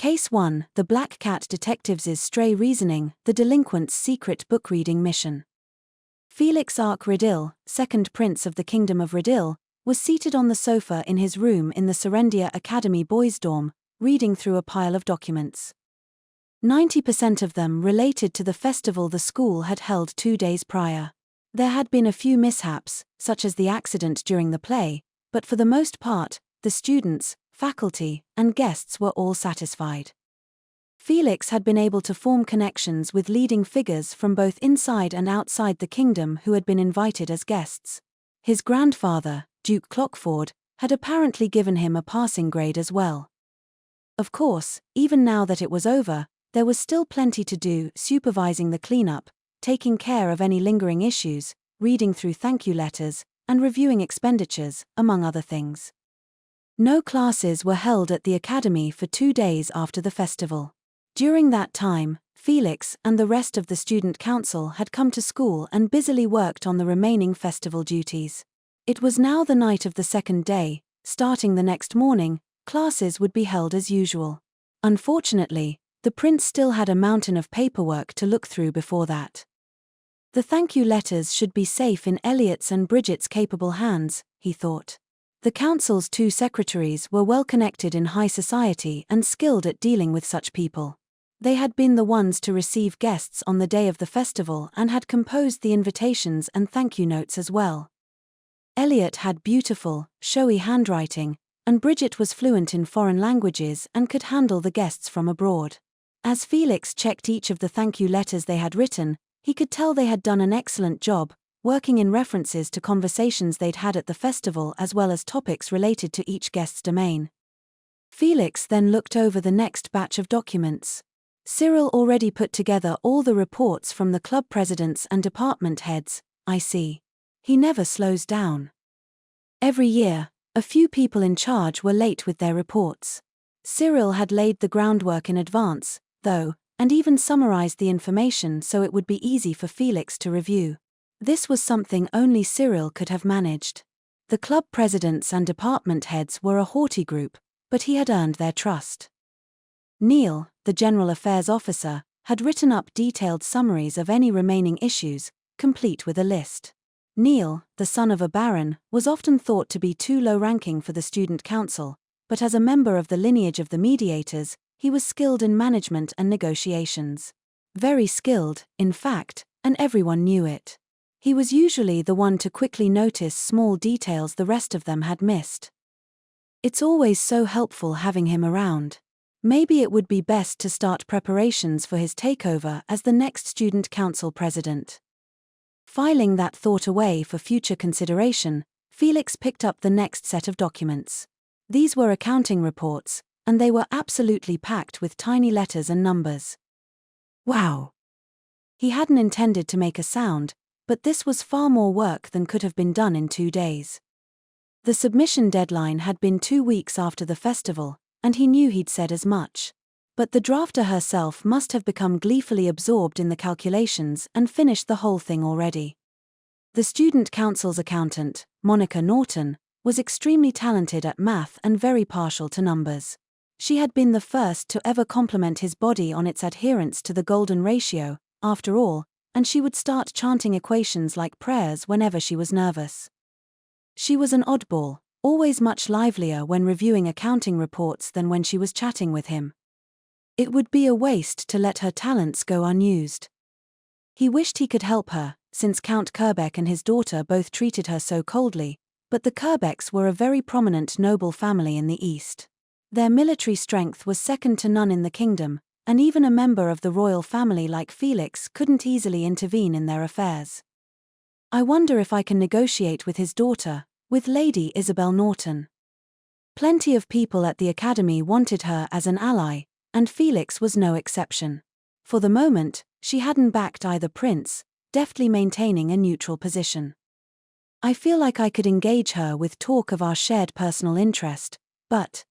Case 1, The Black Cat Detectives' Stray Reasoning, The Delinquent's Secret Book-Reading Mission. Felix Arc Riddil, second prince of the Kingdom of Riddil, was seated on the sofa in his room in the Serendia Academy boys' dorm, reading through a pile of documents. 90% of them related to the festival the school had held 2 days prior. There had been a few mishaps, such as the accident during the play, but for the most part, the students, faculty, and guests were all satisfied. Felix had been able to form connections with leading figures from both inside and outside the kingdom who had been invited as guests. His grandfather, Duke Clockford, had apparently given him a passing grade as well. Of course, even now that it was over, there was still plenty to do, supervising the cleanup, taking care of any lingering issues, reading through thank you letters, and reviewing expenditures, among other things. No classes were held at the academy for 2 days after the festival. During that time, Felix and the rest of the student council had come to school and busily worked on the remaining festival duties. It was now the night of the second day. Starting the next morning, classes would be held as usual. Unfortunately, the prince still had a mountain of paperwork to look through before that. The thank you letters should be safe in Elliot's and Bridget's capable hands, he thought. The council's 2 secretaries were well connected in high society and skilled at dealing with such people. They had been the ones to receive guests on the day of the festival and had composed the invitations and thank you notes as well. Elliot had beautiful, showy handwriting, and Bridget was fluent in foreign languages and could handle the guests from abroad. As Felix checked each of the thank you letters they had written, he could tell they had done an excellent job, working in references to conversations they'd had at the festival as well as topics related to each guest's domain. Felix then looked over the next batch of documents. Cyril already put together all the reports from the club presidents and department heads. I see. He never slows down. Every year, a few people in charge were late with their reports. Cyril had laid the groundwork in advance, though, and even summarized the information so it would be easy for Felix to review. This was something only Cyril could have managed. The club presidents and department heads were a haughty group, but he had earned their trust. Neil, the general affairs officer, had written up detailed summaries of any remaining issues, complete with a list. Neil, the son of a baron, was often thought to be too low-ranking for the student council, but as a member of the lineage of the mediators, he was skilled in management and negotiations. Very skilled, in fact, and everyone knew it. He was usually the one to quickly notice small details the rest of them had missed. It's always so helpful having him around. Maybe it would be best to start preparations for his takeover as the next student council president. Filing that thought away for future consideration, Felix picked up the next set of documents. These were accounting reports, and they were absolutely packed with tiny letters and numbers. Wow! He hadn't intended to make a sound, but this was far more work than could have been done in 2 days. The submission deadline had been 2 weeks after the festival, and he knew he'd said as much. But the drafter herself must have become gleefully absorbed in the calculations and finished the whole thing already. The student council's accountant, Monica Norton, was extremely talented at math and very partial to numbers. She had been the first to ever compliment his body on its adherence to the golden ratio, after all, and she would start chanting equations like prayers whenever she was nervous. She was an oddball, always much livelier when reviewing accounting reports than when she was chatting with him. It would be a waste to let her talents go unused. He wished he could help her, since Count Kerbeck and his daughter both treated her so coldly, but the Kerbecks were a very prominent noble family in the East. Their military strength was second to none in the kingdom, and even a member of the royal family like Felix couldn't easily intervene in their affairs. I wonder if I can negotiate with his daughter, with Lady Isabel Norton. Plenty of people at the academy wanted her as an ally, and Felix was no exception. For the moment, she hadn't backed either prince, deftly maintaining a neutral position. I feel like I could engage her with talk of our shared personal interest, but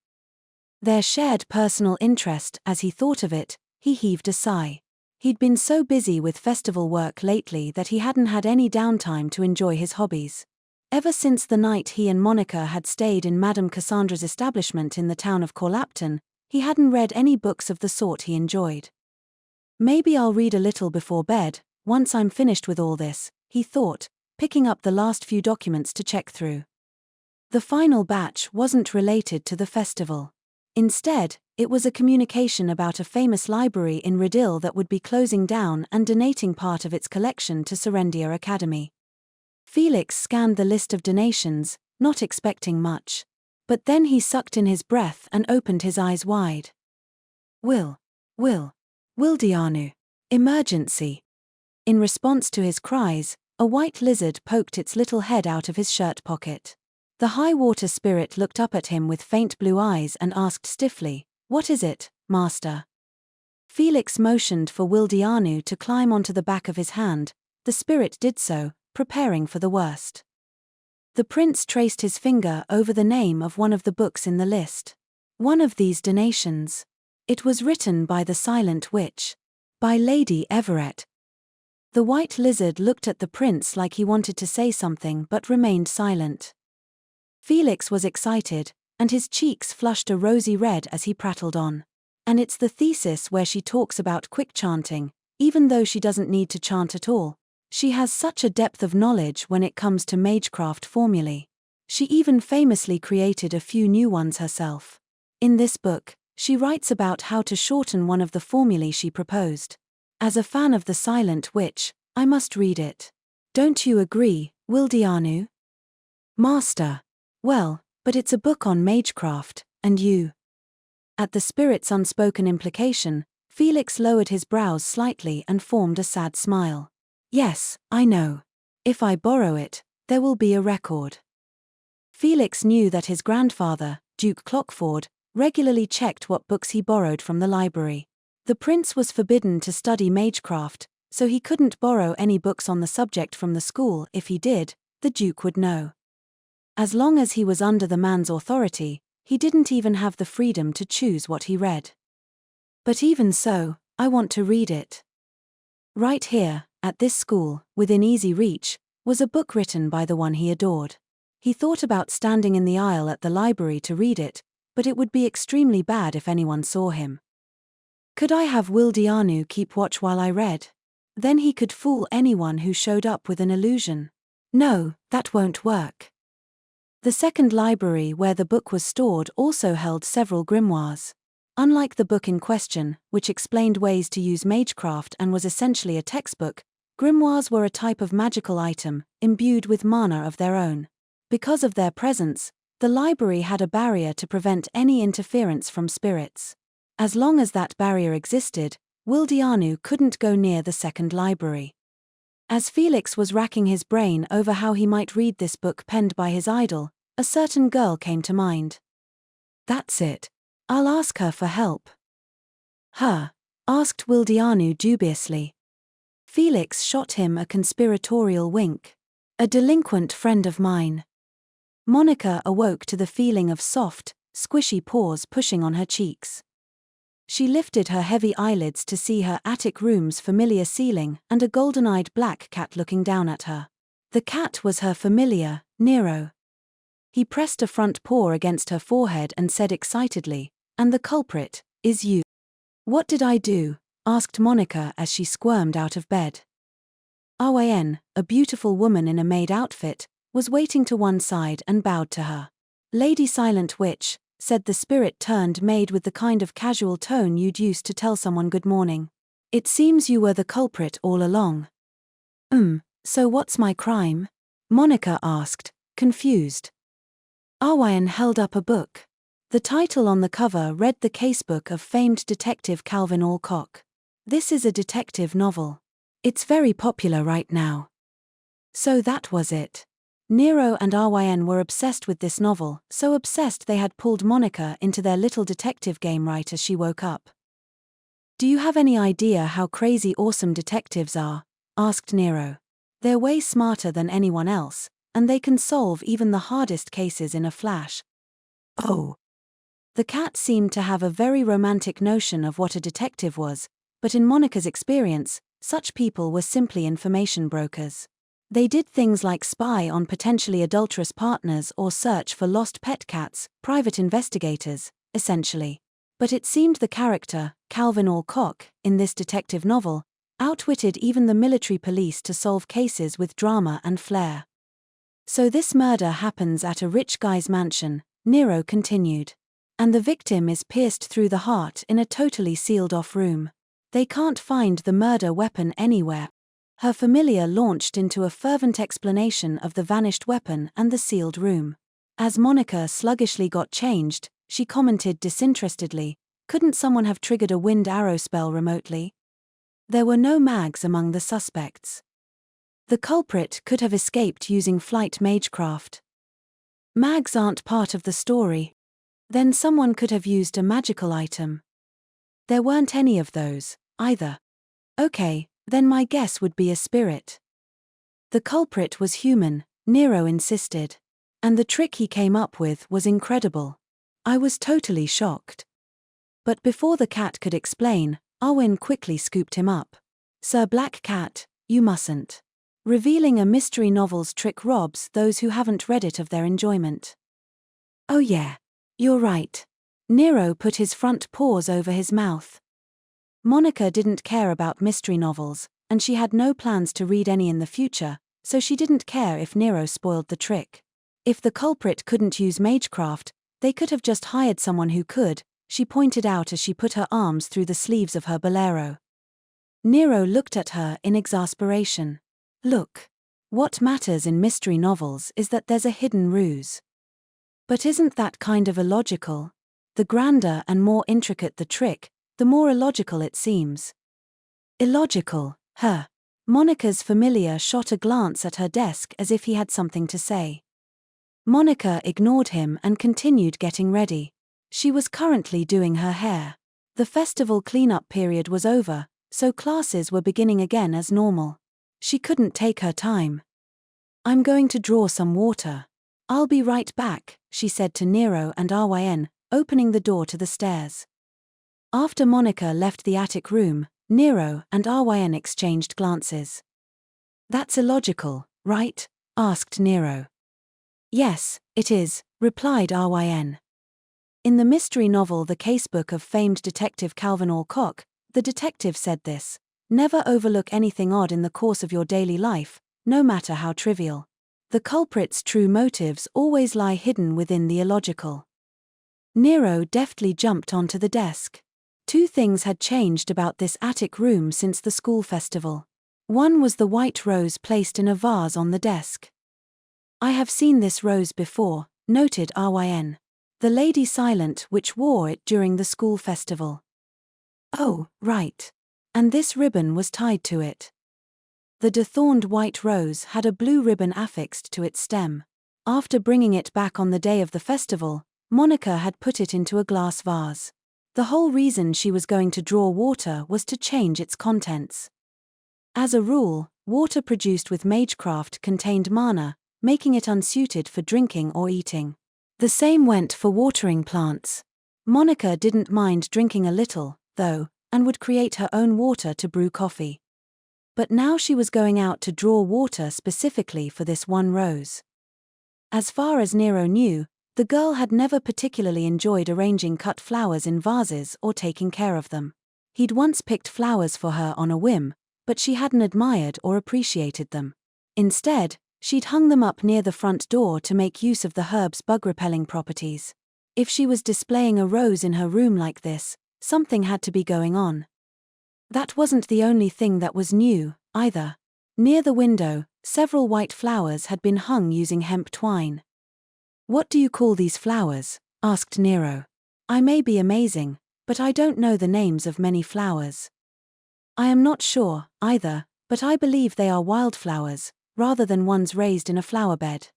their shared personal interest, as he thought of it, he heaved a sigh. He'd been so busy with festival work lately that he hadn't had any downtime to enjoy his hobbies. Ever since the night he and Monica had stayed in Madame Cassandra's establishment in the town of Corlapton, He hadn't read any books of the sort he enjoyed. Maybe I'll read a little before bed, once I'm finished with all this, he thought, picking up the last few documents to check through. The final batch wasn't related to the festival. Instead, it was a communication about a famous library in Riddle that would be closing down and donating part of its collection to Serendia Academy. Felix scanned the list of donations, not expecting much. But then he sucked in his breath and opened his eyes wide. Wildianu. Emergency. In response to his cries, a white lizard poked its little head out of his shirt pocket. The high-water spirit looked up at him with faint blue eyes and asked stiffly, "What is it, master?" Felix motioned for Wildianu to climb onto the back of his hand. The spirit did so, preparing for the worst. The prince traced his finger over the name of one of the books in the list. One of these donations. It was written by the Silent Witch. By Lady Everett. The white lizard looked at the prince like he wanted to say something but remained silent. Felix was excited, and his cheeks flushed a rosy red as he prattled on. And it's the thesis where she talks about quick chanting, even though she doesn't need to chant at all. She has such a depth of knowledge when it comes to magecraft formulae. She even famously created a few new ones herself. In this book, she writes about how to shorten one of the formulae she proposed. As a fan of the Silent Witch, I must read it. Don't you agree, Wildianu? Master. Well, but it's a book on magecraft, and you. At the spirit's unspoken implication, Felix lowered his brows slightly and formed a sad smile. Yes, I know. If I borrow it, there will be a record. Felix knew that his grandfather, Duke Clockford, regularly checked what books he borrowed from the library. The prince was forbidden to study magecraft, so he couldn't borrow any books on the subject from the school. If he did, the Duke would know. As long as he was under the man's authority, he didn't even have the freedom to choose what he read. But even so, I want to read it. Right here, at this school, within easy reach, was a book written by the one he adored. He thought about standing in the aisle at the library to read it, but it would be extremely bad if anyone saw him. Could I have Wildianu keep watch while I read? Then he could fool anyone who showed up with an illusion. No, that won't work. The second library where the book was stored also held several grimoires. Unlike the book in question, which explained ways to use magecraft and was essentially a textbook, grimoires were a type of magical item, imbued with mana of their own. Because of their presence, the library had a barrier to prevent any interference from spirits. As long as that barrier existed, Wildianu couldn't go near the second library. As Felix was racking his brain over how he might read this book penned by his idol, a certain girl came to mind. That's it. I'll ask her for help. Her? Asked Wildianu dubiously. Felix shot him a conspiratorial wink. A delinquent friend of mine. Monica awoke to the feeling of soft, squishy paws pushing on her cheeks. She lifted her heavy eyelids to see her attic room's familiar ceiling and a golden-eyed black cat looking down at her. The cat was her familiar, Nero. He pressed a front paw against her forehead and said excitedly, "And the culprit is you." "What did I do?" asked Monica as she squirmed out of bed. Awen, a beautiful woman in a maid outfit, was waiting to one side and bowed to her. "Lady Silent Witch," said the spirit-turned maid with the kind of casual tone you'd use to tell someone good morning. "It seems you were the culprit all along." So what's my crime?" Monica asked, confused. Awen held up a book. The title on the cover read The Casebook of Famed Detective Calvin Alcock. This is a detective novel. It's very popular right now. So that was it. Nero and Awen were obsessed with this novel, so obsessed they had pulled Monica into their little detective game right as she woke up. "Do you have any idea how crazy awesome detectives are?" asked Nero. "They're way smarter than anyone else, and they can solve even the hardest cases in a flash." Oh. The cat seemed to have a very romantic notion of what a detective was, but in Monica's experience, such people were simply information brokers. They did things like spy on potentially adulterous partners or search for lost pet cats, private investigators, essentially. But it seemed the character, Calvin Alcock, in this detective novel, outwitted even the military police to solve cases with drama and flair. So this murder happens at a rich guy's mansion, Nero continued. And the victim is pierced through the heart in a totally sealed-off room. They can't find the murder weapon anywhere. Her familiar launched into a fervent explanation of the vanished weapon and the sealed room. As Monica sluggishly got changed, she commented disinterestedly, "Couldn't someone have triggered a wind arrow spell remotely?" There were no mags among the suspects. The culprit could have escaped using flight magecraft. Mags aren't part of the story. Then someone could have used a magical item. There weren't any of those, either. Okay, then my guess would be a spirit. The culprit was human, Nero insisted. And the trick he came up with was incredible. I was totally shocked. But before the cat could explain, Awen quickly scooped him up. "Sir Black Cat, you mustn't." Revealing a mystery novel's trick robs those who haven't read it of their enjoyment. "Oh yeah, you're right." Nero put his front paws over his mouth. Monica didn't care about mystery novels, and she had no plans to read any in the future, so she didn't care if Nero spoiled the trick. If the culprit couldn't use magecraft, they could have just hired someone who could, she pointed out as she put her arms through the sleeves of her bolero. Nero looked at her in exasperation. "Look. What matters in mystery novels is that there's a hidden ruse. But isn't that kind of illogical? The grander and more intricate the trick, the more illogical it seems." "Illogical, huh?" Monica's familiar shot a glance at her desk as if he had something to say. Monica ignored him and continued getting ready. She was currently doing her hair. The festival cleanup period was over, so classes were beginning again as normal. She couldn't take her time. "I'm going to draw some water. I'll be right back," she said to Nero and Awen, opening the door to the stairs. After Monica left the attic room, Nero and Awen exchanged glances. "That's illogical, right?" asked Nero. "Yes, it is," replied Awen. In the mystery novel The Casebook of famed detective Calvin Alcock, the detective said this: "Never overlook anything odd in the course of your daily life, no matter how trivial. The culprit's true motives always lie hidden within the illogical." Nero deftly jumped onto the desk. Two things had changed about this attic room since the school festival. One was the white rose placed in a vase on the desk. "I have seen this rose before," noted Awen. "The lady silent which wore it during the school festival." "Oh, right. And this ribbon was tied to it." The dethorned white rose had a blue ribbon affixed to its stem. After bringing it back on the day of the festival, Monica had put it into a glass vase. The whole reason she was going to draw water was to change its contents. As a rule, water produced with magecraft contained mana, making it unsuited for drinking or eating. The same went for watering plants. Monica didn't mind drinking a little, though, and would create her own water to brew coffee. But now she was going out to draw water specifically for this one rose. As far as Nero knew, the girl had never particularly enjoyed arranging cut flowers in vases or taking care of them. He'd once picked flowers for her on a whim, but she hadn't admired or appreciated them. Instead, she'd hung them up near the front door to make use of the herb's bug-repelling properties. If she was displaying a rose in her room like this, something had to be going on. That wasn't the only thing that was new, either. Near the window, several white flowers had been hung using hemp twine. "What do you call these flowers?" asked Nero. "I may be amazing, but I don't know the names of many flowers." "I am not sure, either, but I believe they are wildflowers, rather than ones raised in a flowerbed."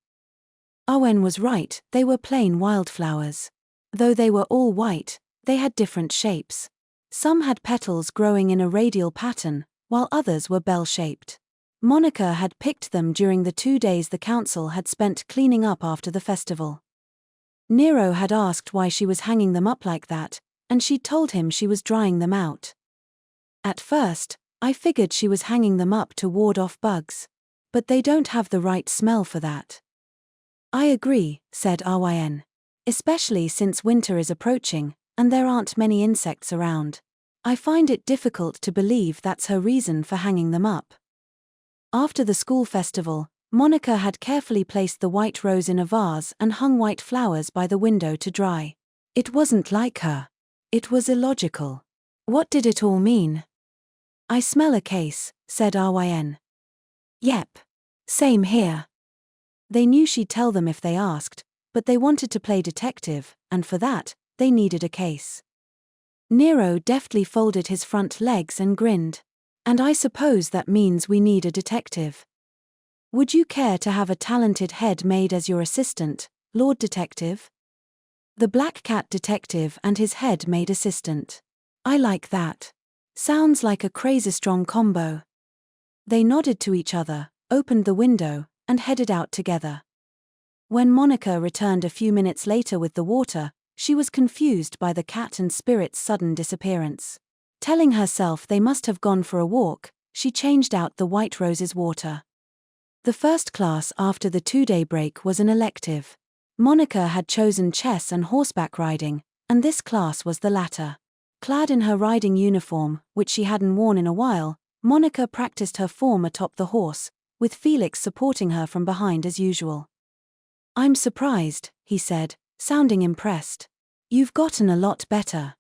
Awen was right, they were plain wildflowers. Though they were all white, they had different shapes. Some had petals growing in a radial pattern, while others were bell-shaped. Monica had picked them during the 2 days the council had spent cleaning up after the festival. Nero had asked why she was hanging them up like that, and she'd told him she was drying them out. "At first, I figured she was hanging them up to ward off bugs. But they don't have the right smell for that." "I agree," said Awen. "Especially since winter is approaching, and there aren't many insects around. I find it difficult to believe that's her reason for hanging them up. After the school festival, Monica had carefully placed the white rose in a vase and hung white flowers by the window to dry. It wasn't like her. It was illogical. What did it all mean? I smell a case, said Awen. Yep. Same here. They knew she'd tell them if they asked, but they wanted to play detective, and for that, they needed a case. Nero deftly folded his front legs and grinned. And I suppose that means we need a detective. Would you care to have a talented head maid as your assistant, Lord Detective? The black cat detective and his head maid assistant. I like that. Sounds like a crazy strong combo. They nodded to each other, opened the window, and headed out together. When Monica returned a few minutes later with the water, she was confused by the cat and spirit's sudden disappearance. Telling herself they must have gone for a walk, she changed out the white rose's water. The first class after the 2-day break was an elective. Monica had chosen chess and horseback riding, and this class was the latter. Clad in her riding uniform, which she hadn't worn in a while, Monica practiced her form atop the horse, with Felix supporting her from behind as usual. I'm surprised, he said, sounding impressed. You've gotten a lot better.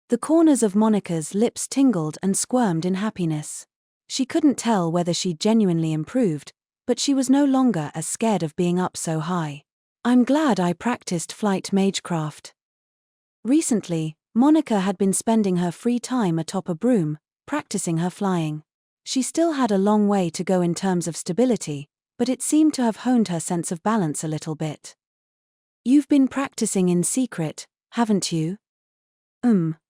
The corners of Monica's lips tingled and squirmed in happiness. She couldn't tell whether she'd genuinely improved, but she was no longer as scared of being up so high. I'm glad I practiced flight magecraft. Recently, Monica had been spending her free time atop a broom, practicing her flying. She still had a long way to go in terms of stability, but it seemed to have honed her sense of balance a little bit. You've been practicing in secret, haven't you?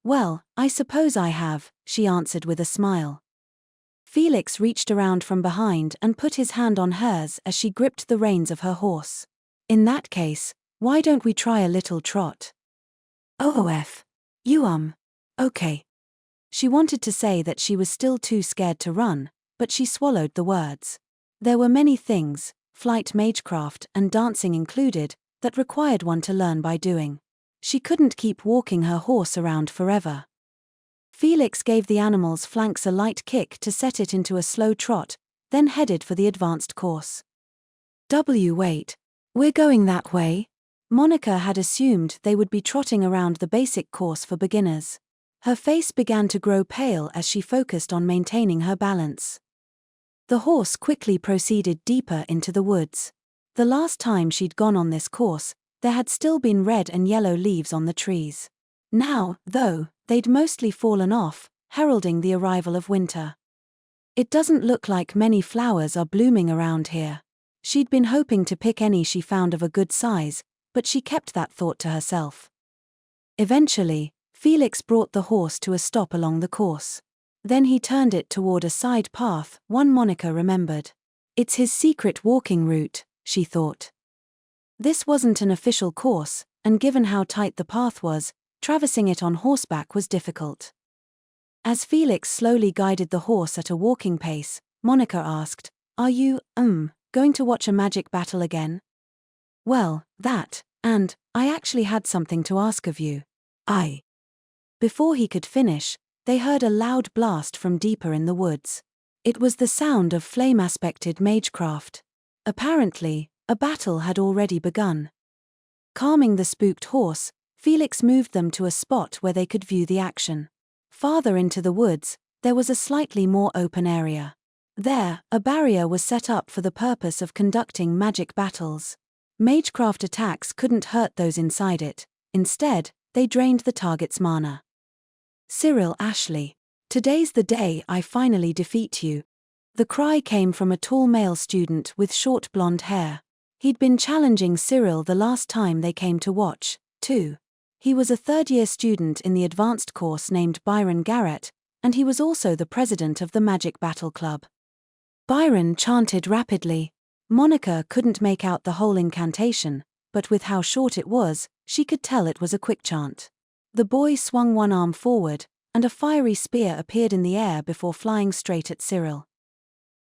Well, I suppose I have, she answered with a smile. Felix reached around from behind and put his hand on hers as she gripped the reins of her horse. In that case, why don't we try a little trot? OOF. Okay. She wanted to say that she was still too scared to run, but she swallowed the words. There were many things, flight magecraft and dancing included, that required one to learn by doing. She couldn't keep walking her horse around forever. Felix gave the animal's flanks a light kick to set it into a slow trot, then headed for the advanced course. Wait. We're going that way? Monica had assumed they would be trotting around the basic course for beginners. Her face began to grow pale as she focused on maintaining her balance. The horse quickly proceeded deeper into the woods. The last time she'd gone on this course, there had still been red and yellow leaves on the trees. Now, though, they'd mostly fallen off, heralding the arrival of winter. It doesn't look like many flowers are blooming around here. She'd been hoping to pick any she found of a good size, but she kept that thought to herself. Eventually, Felix brought the horse to a stop along the course. Then he turned it toward a side path, one Monica remembered. It's his secret walking route, she thought. This wasn't an official course, and given how tight the path was, traversing it on horseback was difficult. As Felix slowly guided the horse at a walking pace, Monica asked, "Are you, going to watch a magic battle again?" "Well, that, and I actually had something to ask of you." Before he could finish, they heard a loud blast from deeper in the woods. It was the sound of flame-aspected magecraft. Apparently, a battle had already begun. Calming the spooked horse, Felix moved them to a spot where they could view the action. Farther into the woods, there was a slightly more open area. There, a barrier was set up for the purpose of conducting magic battles. Magecraft attacks couldn't hurt those inside it. Instead, they drained the target's mana. Cyril Ashley. Today's the day I finally defeat you. The cry came from a tall male student with short blonde hair. He'd been challenging Cyril the last time they came to watch, too. He was a third-year student in the advanced course named Byron Garrett, and he was also the president of the Magic Battle Club. Byron chanted rapidly. Monica couldn't make out the whole incantation, but with how short it was, she could tell it was a quick chant. The boy swung one arm forward, and a fiery spear appeared in the air before flying straight at Cyril.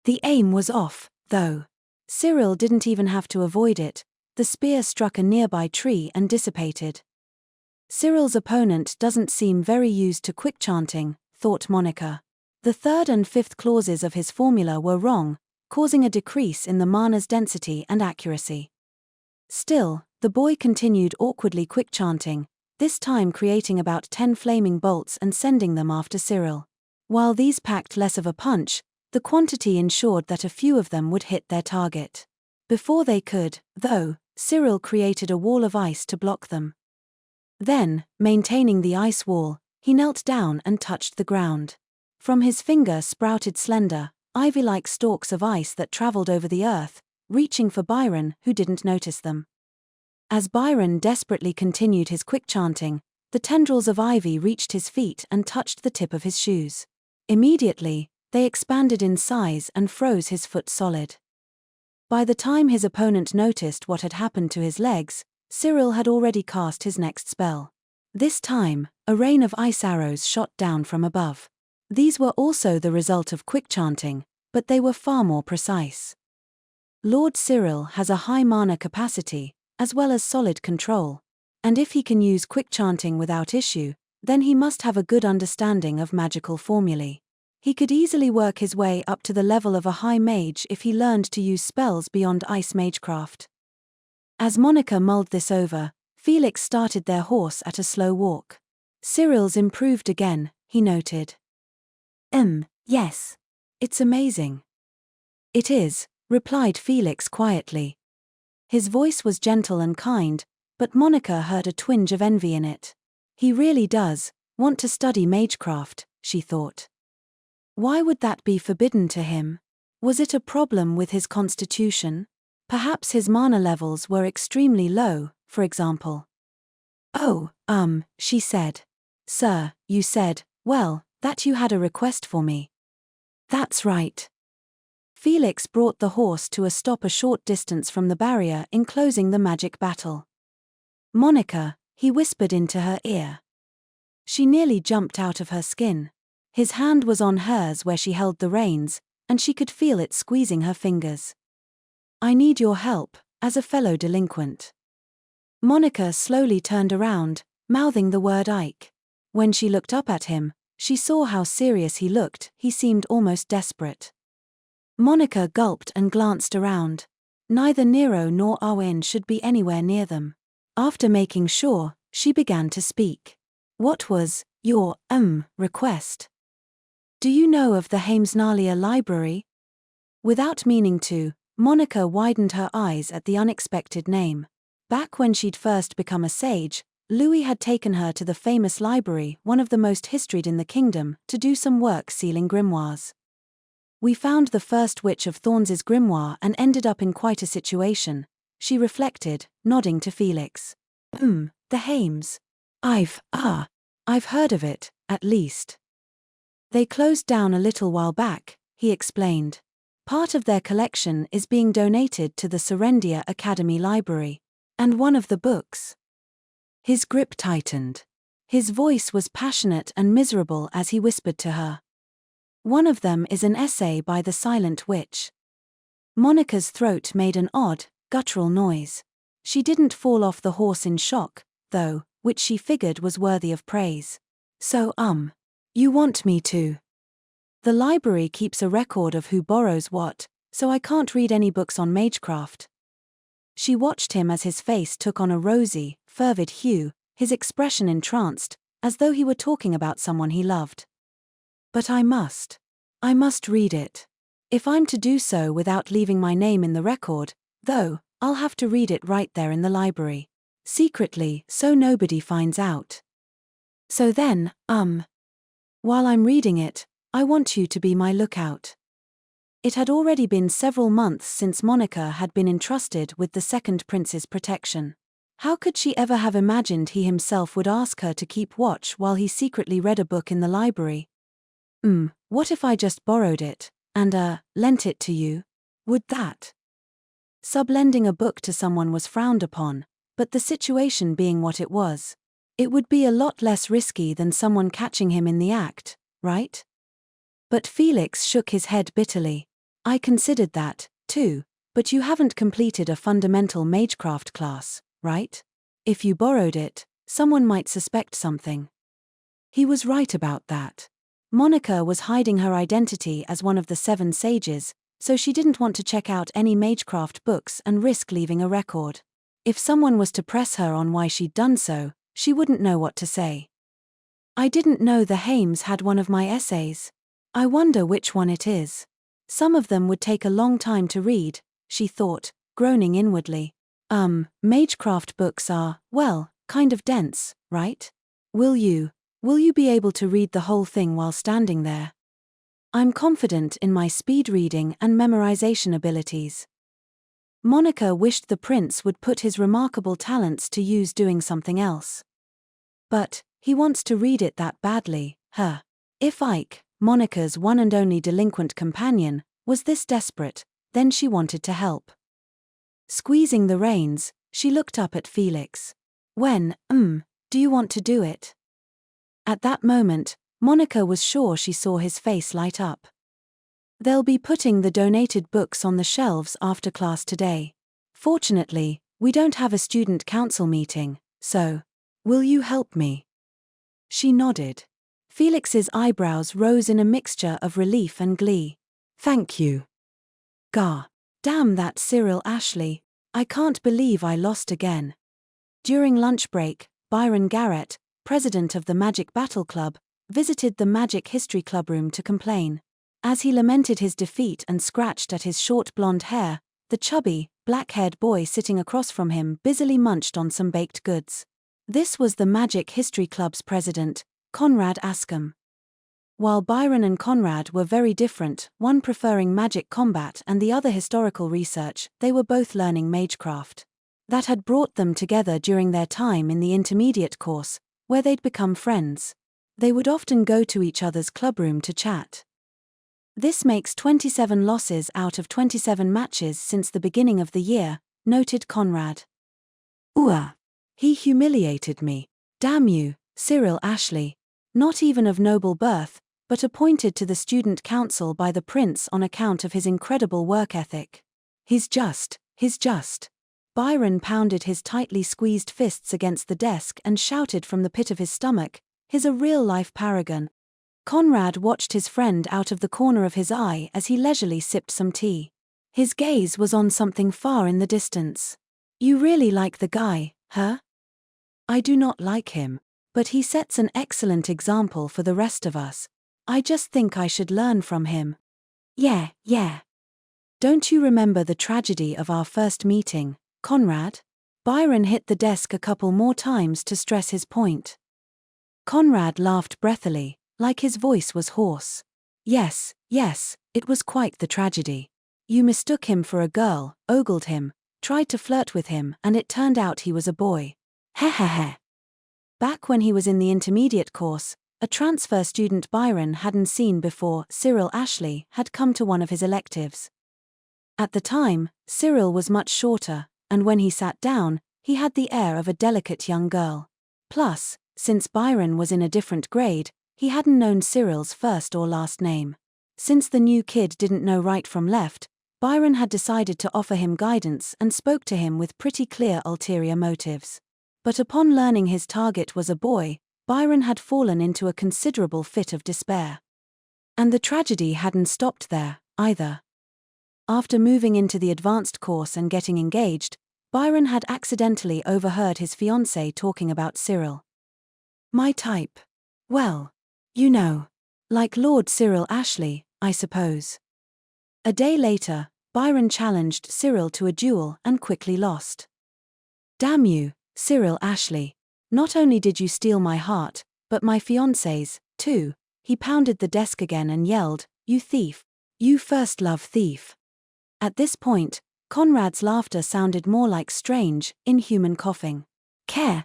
The aim was off, though. Cyril didn't even have to avoid it. The spear struck a nearby tree and dissipated. Cyril's opponent doesn't seem very used to quick chanting, thought Monica. The third and fifth clauses of his formula were wrong, causing a decrease in the mana's density and accuracy. Still, the boy continued awkwardly quick chanting, this time creating about 10 flaming bolts and sending them after Cyril. While these packed less of a punch, the quantity ensured that a few of them would hit their target. Before they could, though, Cyril created a wall of ice to block them. Then, maintaining the ice wall, he knelt down and touched the ground. From his finger sprouted slender, ivy-like stalks of ice that traveled over the earth, reaching for Byron, who didn't notice them. As Byron desperately continued his quick chanting, the tendrils of ivy reached his feet and touched the tip of his shoes. Immediately, they expanded in size and froze his foot solid. By the time his opponent noticed what had happened to his legs, Cyril had already cast his next spell. This time, a rain of ice arrows shot down from above. These were also the result of quick chanting, but they were far more precise. Lord Cyril has a high mana capacity, as well as solid control. And if he can use quick chanting without issue, then he must have a good understanding of magical formulae. He could easily work his way up to the level of a high mage if he learned to use spells beyond ice magecraft. As Monica mulled this over, Felix started their horse at a slow walk. Cyril's improved again, he noted. Yes. It's amazing. It is, replied Felix quietly. His voice was gentle and kind, but Monica heard a twinge of envy in it. He really does want to study magecraft, she thought. Why would that be forbidden to him? Was it a problem with his constitution? Perhaps his mana levels were extremely low, for example. Oh, she said. Sir, you said, well, that you had a request for me. That's right. Felix brought the horse to a stop a short distance from the barrier enclosing the magic battle. Monica, he whispered into her ear. She nearly jumped out of her skin. His hand was on hers where she held the reins, and she could feel it squeezing her fingers. I need your help, as a fellow delinquent. Monica slowly turned around, mouthing the word Ike. When she looked up at him, she saw how serious he looked. He seemed almost desperate. Monica gulped and glanced around. Neither Nero nor Awen should be anywhere near them. After making sure, she began to speak. What was your, request? Do you know of the Heimsnalia library? Without meaning to, Monica widened her eyes at the unexpected name. Back when she'd first become a sage, Louis had taken her to the famous library, one of the most historied in the kingdom, to do some work sealing grimoires. We found the first Witch of Thorns' grimoire and ended up in quite a situation, she reflected, nodding to Felix. The Heims. I've heard of it, at least. They closed down a little while back, he explained. Part of their collection is being donated to the Serendia Academy Library. And one of the books. His grip tightened. His voice was passionate and miserable as he whispered to her. One of them is an essay by the Silent Witch. Monica's throat made an odd, guttural noise. She didn't fall off the horse in shock, though, which she figured was worthy of praise. So, you want me to? The library keeps a record of who borrows what, so I can't read any books on magecraft. She watched him as his face took on a rosy, fervid hue, his expression entranced, as though he were talking about someone he loved. But I must read it. If I'm to do so without leaving my name in the record, though, I'll have to read it right there in the library. Secretly, so nobody finds out. So then, while I'm reading it, I want you to be my lookout. It had already been several months since Monica had been entrusted with the second prince's protection. How could she ever have imagined he himself would ask her to keep watch while he secretly read a book in the library? What if I just borrowed it, and, lent it to you? Would that? Sublending a book to someone was frowned upon, but the situation being what it was, it would be a lot less risky than someone catching him in the act, right? But Felix shook his head bitterly. I considered that, too, but you haven't completed a fundamental magecraft class, right? If you borrowed it, Someone might suspect something. He was right about that. Monica was hiding her identity as one of the 7 sages, so she didn't want to check out any magecraft books and risk leaving a record. If someone was to press her on why she'd done so, she wouldn't know what to say. I didn't know the Hames had one of my essays. I wonder which one it is. Some of them would take a long time to read, she thought, groaning inwardly. Magecraft books are, well, kind of dense, right? Will you be able to read the whole thing while standing there? I'm confident in my speed reading and memorization abilities. Monica wished the prince would put his remarkable talents to use doing something else. But he wants to read it that badly, huh? If Ike, Monica's one and only delinquent companion, was this desperate, then she wanted to help. Squeezing the reins, she looked up at Felix. When, do you want to do it? At that moment, Monica was sure she saw his face light up. They'll be putting the donated books on the shelves after class today. Fortunately, we don't have a student council meeting, so, will you help me? She nodded. Felix's eyebrows rose in a mixture of relief and glee. Thank you. Gah. Damn that Cyril Ashley. I can't believe I lost again. During lunch break, Byron Garrett, president of the Magic Battle Club, visited the Magic History Club room to complain. As he lamented his defeat and scratched at his short blonde hair, the chubby, black-haired boy sitting across from him busily munched on some baked goods. This was the Magic History Club's president, Conrad Ascom. While Byron and Conrad were very different, one preferring magic combat and the other historical research, they were both learning magecraft. That had brought them together during their time in the intermediate course, where they'd become friends. They would often go to each other's clubroom to chat. This makes 27 losses out of 27 matches since the beginning of the year, noted Conrad. He humiliated me. Damn you, Cyril Ashley. Not even of noble birth, but appointed to the student council by the prince on account of his incredible work ethic. He's just. Byron pounded his tightly squeezed fists against the desk and shouted from the pit of his stomach, he's a real-life paragon. Conrad watched his friend out of the corner of his eye as he leisurely sipped some tea. His gaze was on something far in the distance. You really like the guy, huh? I do not like him, but he sets an excellent example for the rest of us. I just think I should learn from him. Yeah. Don't you remember the tragedy of our first meeting, Conrad? Byron hit the desk a couple more times to stress his point. Conrad laughed breathily, like his voice was hoarse. Yes, it was quite the tragedy. You mistook him for a girl, ogled him, tried to flirt with him, and it turned out he was a boy. Heh. Back when he was in the intermediate course, a transfer student Byron hadn't seen before, Cyril Ashley, had come to one of his electives. At the time, Cyril was much shorter, and when he sat down, he had the air of a delicate young girl. Plus, since Byron was in a different grade, he hadn't known Cyril's first or last name. Since the new kid didn't know right from left, Byron had decided to offer him guidance and spoke to him with pretty clear ulterior motives. But upon learning his target was a boy, Byron had fallen into a considerable fit of despair. And the tragedy hadn't stopped there, either. After moving into the advanced course and getting engaged, Byron had accidentally overheard his fiancée talking about Cyril. My type. Well, you know, like Lord Cyril Ashley, I suppose. A day later, Byron challenged Cyril to a duel and quickly lost. Damn you, Cyril Ashley. Not only did you steal my heart, but my fiancée's, too. He pounded the desk again and yelled, you thief. You first love thief. At this point, Conrad's laughter sounded more like strange, inhuman coughing. Care,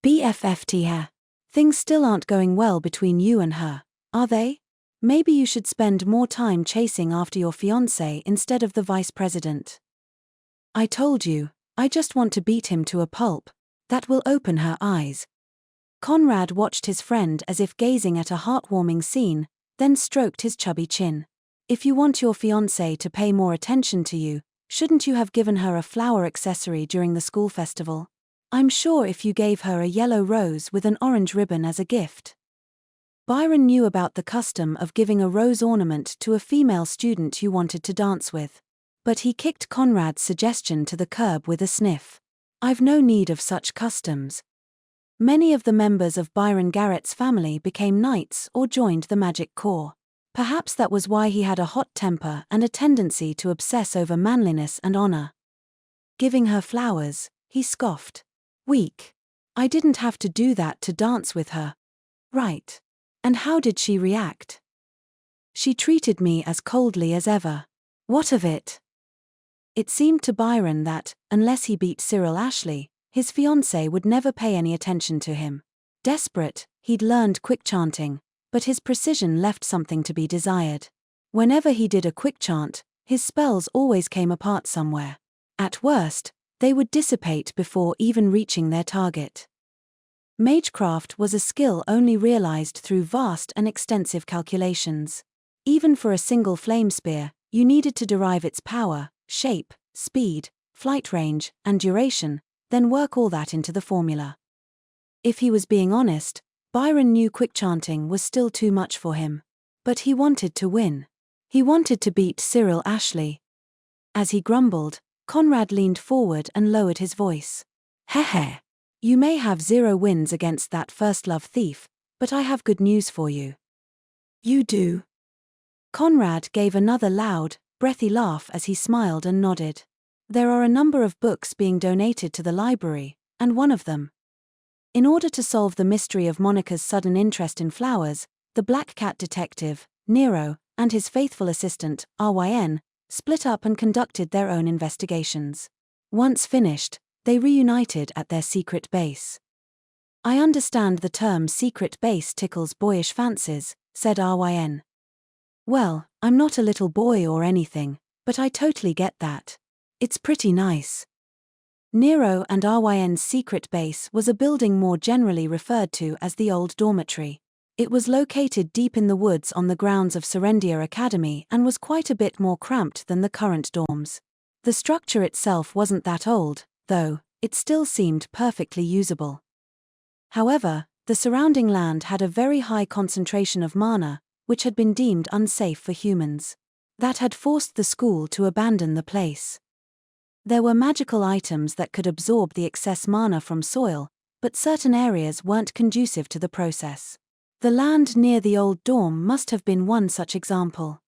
BFFT. Things still aren't going well between you and her, are they? Maybe you should spend more time chasing after your fiancé instead of the vice president. I told you, I just want to beat him to a pulp. That will open her eyes. Conrad watched his friend as if gazing at a heartwarming scene, then stroked his chubby chin. If you want your fiancé to pay more attention to you, shouldn't you have given her a flower accessory during the school festival? I'm sure if you gave her a yellow rose with an orange ribbon as a gift. Byron knew about the custom of giving a rose ornament to a female student you wanted to dance with. But he kicked Conrad's suggestion to the curb with a sniff. I've no need of such customs. Many of the members of Byron Garrett's family became knights or joined the Magic Corps. Perhaps that was why he had a hot temper and a tendency to obsess over manliness and honor. Giving her flowers, he scoffed. Weak. I didn't have to do that to dance with her. Right. And how did she react? She treated me as coldly as ever. What of it? It seemed to Byron that, unless he beat Cyril Ashley, his fiancée would never pay any attention to him. Desperate, he'd learned quick chanting, but his precision left something to be desired. Whenever he did a quick chant, his spells always came apart somewhere. At worst, they would dissipate before even reaching their target. Magecraft was a skill only realized through vast and extensive calculations. Even for a single flame spear, you needed to derive its power, shape, speed, flight range, and duration, then work all that into the formula. If he was being honest, Byron knew quick chanting was still too much for him. But he wanted to win. He wanted to beat Cyril Ashley. As he grumbled, Conrad leaned forward and lowered his voice. Heh. You may have 0 wins against that first love thief, but I have good news for you. You do? Conrad gave another loud, breathy laugh as he smiled and nodded. There are a number of books being donated to the library, and one of them. In order to solve the mystery of Monica's sudden interest in flowers, the Black Cat detective, Nero, and his faithful assistant, Awen, split up and conducted their own investigations. Once finished, they reunited at their secret base. I understand the term secret base tickles boyish fancies, said Awen. Well, I'm not a little boy or anything, but I totally get that. It's pretty nice. Nero and Awen's secret base was a building more generally referred to as the Old Dormitory. It was located deep in the woods on the grounds of Serendia Academy and was quite a bit more cramped than the current dorms. The structure itself wasn't that old, though, it still seemed perfectly usable. However, the surrounding land had a very high concentration of mana, which had been deemed unsafe for humans. That had forced the school to abandon the place. There were magical items that could absorb the excess mana from soil, but certain areas weren't conducive to the process. The land near the old dorm must have been one such example.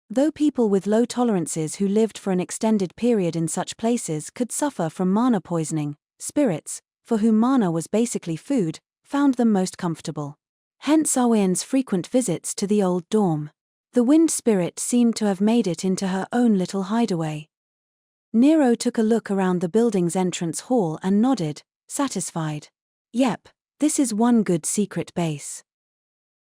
Though people with low tolerances who lived for an extended period in such places could suffer from mana poisoning, spirits, for whom mana was basically food, found them most comfortable. Hence Awen's frequent visits to the old dorm. The wind spirit seemed to have made it into her own little hideaway. Nero took a look around the building's entrance hall and nodded, satisfied. Yep, this is one good secret base.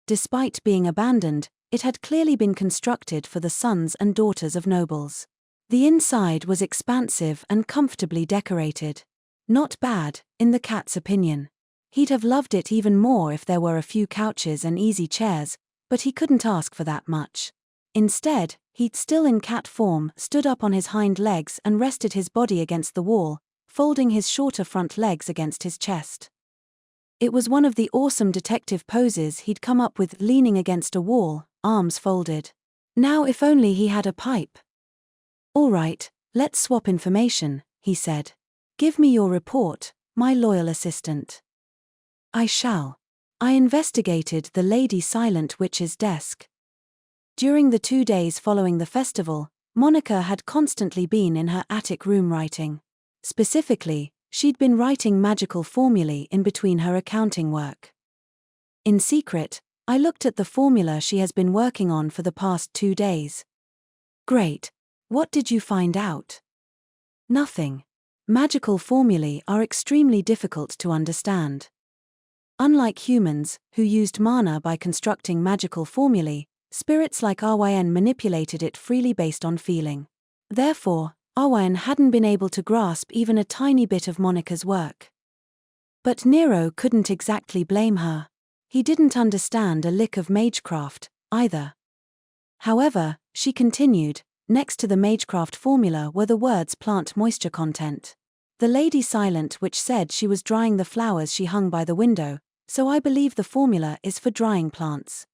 Despite being abandoned, it had clearly been constructed for the sons and daughters of nobles. The inside was expansive and comfortably decorated. Not bad, in the cat's opinion. He'd have loved it even more if there were a few couches and easy chairs, but he couldn't ask for that much. Instead, he'd still in cat form stood up on his hind legs and rested his body against the wall, folding his shorter front legs against his chest. It was one of the awesome detective poses he'd come up with, leaning against a wall, arms folded. Now if only he had a pipe. All right, let's swap information, he said. Give me your report, my loyal assistant. I shall. I investigated the Lady Silent Witch's desk. During the 2 days following the festival, Monica had constantly been in her attic room writing. Specifically, she'd been writing magical formulae in between her accounting work. In secret, I looked at the formula she has been working on for the past 2 days. Great. What did you find out? Nothing. Magical formulae are extremely difficult to understand. Unlike humans, who used mana by constructing magical formulae, spirits like Awen manipulated it freely based on feeling. Therefore, Awen hadn't been able to grasp even a tiny bit of Monica's work. But Nero couldn't exactly blame her. He didn't understand a lick of magecraft, either. However, she continued, next to the magecraft formula were the words plant moisture content. The lady silent which said she was drying the flowers she hung by the window, so I believe the formula is for drying plants.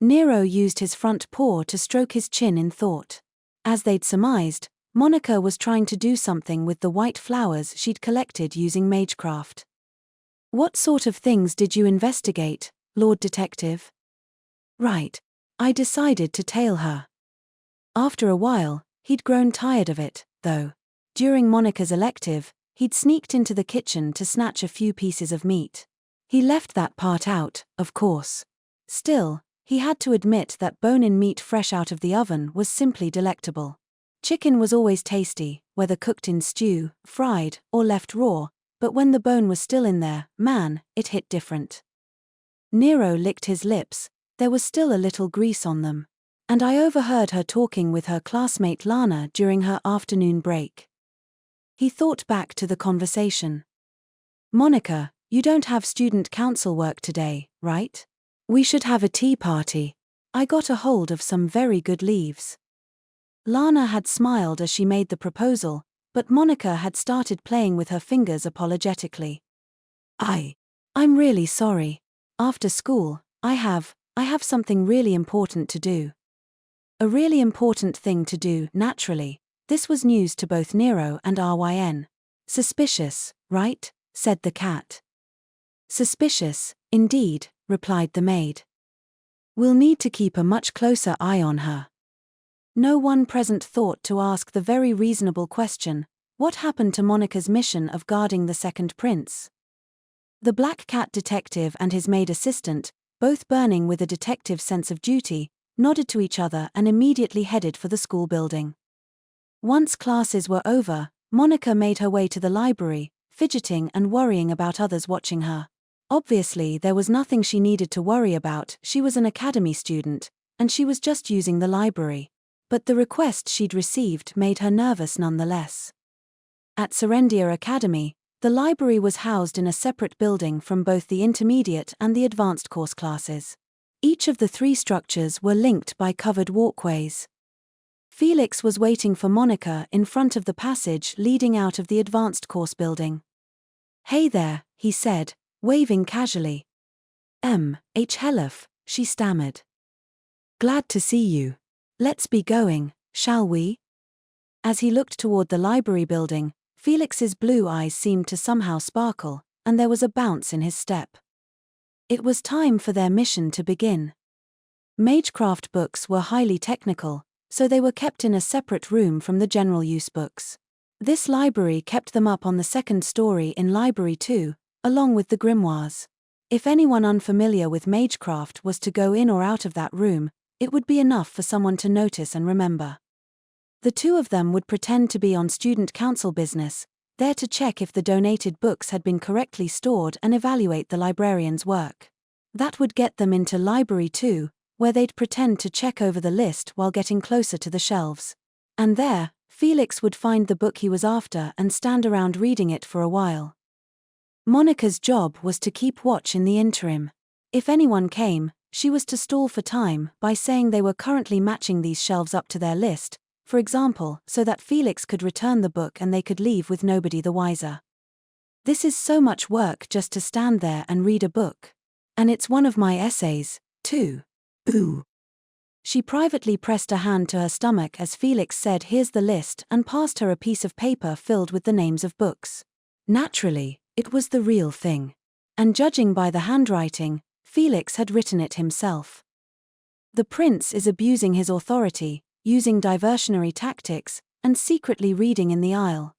Nero used his front paw to stroke his chin in thought. As they'd surmised, Monica was trying to do something with the white flowers she'd collected using magecraft. What sort of things did you investigate, Lord Detective? Right. I decided to tail her. After a while, he'd grown tired of it, though. During Monica's elective, he'd sneaked into the kitchen to snatch a few pieces of meat. He left that part out, of course. Still, he had to admit that bone-in meat fresh out of the oven was simply delectable. Chicken was always tasty, whether cooked in stew, fried, or left raw, but when the bone was still in there, man, it hit different. Nero licked his lips. There was still a little grease on them. And I overheard her talking with her classmate Lana during her afternoon break. He thought back to the conversation. Monica, you don't have student council work today, right? We should have a tea party. I got a hold of some very good leaves. Lana had smiled as she made the proposal, but Monica had started playing with her fingers apologetically. I'm really sorry. After school, I have something really important to do. A really important thing to do, naturally. This was news to both Nero and Ryn. Suspicious, right? Said the cat. Suspicious, indeed, replied the maid. We'll need to keep a much closer eye on her. No one present thought to ask the very reasonable question, what happened to Monica's mission of guarding the second prince? The black cat detective and his maid assistant, both burning with a detective's sense of duty, nodded to each other and immediately headed for the school building. Once classes were over, Monica made her way to the library, fidgeting and worrying about others watching her. Obviously, there was nothing she needed to worry about. She was an academy student, and she was just using the library. But the request she'd received made her nervous nonetheless. At Serendia Academy, the library was housed in a separate building from both the intermediate and the advanced course classes. Each of the three structures were linked by covered walkways. Felix was waiting for Monica in front of the passage leading out of the advanced course building. Hey there, he said, waving casually. Hello, she stammered. Glad to see you. Let's be going, shall we? As he looked toward the library building, Felix's blue eyes seemed to somehow sparkle, and there was a bounce in his step. It was time for their mission to begin. Magecraft books were highly technical, so they were kept in a separate room from the general use books. This library kept them up on the second story in Library 2, along with the grimoires. If anyone unfamiliar with magecraft was to go in or out of that room, it would be enough for someone to notice and remember. The two of them would pretend to be on student council business, there to check if the donated books had been correctly stored and evaluate the librarian's work. That would get them into Library 2, where they'd pretend to check over the list while getting closer to the shelves. And there, Felix would find the book he was after and stand around reading it for a while. Monica's job was to keep watch in the interim. If anyone came, she was to stall for time by saying they were currently matching these shelves up to their list, for example, so that Felix could return the book and they could leave with nobody the wiser. This is so much work just to stand there and read a book. And it's one of my essays, too. Ooh. She privately pressed a hand to her stomach as Felix said, "Here's the list," and passed her a piece of paper filled with the names of books. Naturally, it was the real thing. And judging by the handwriting, Felix had written it himself. The prince is abusing his authority, using diversionary tactics, and secretly reading in the aisle.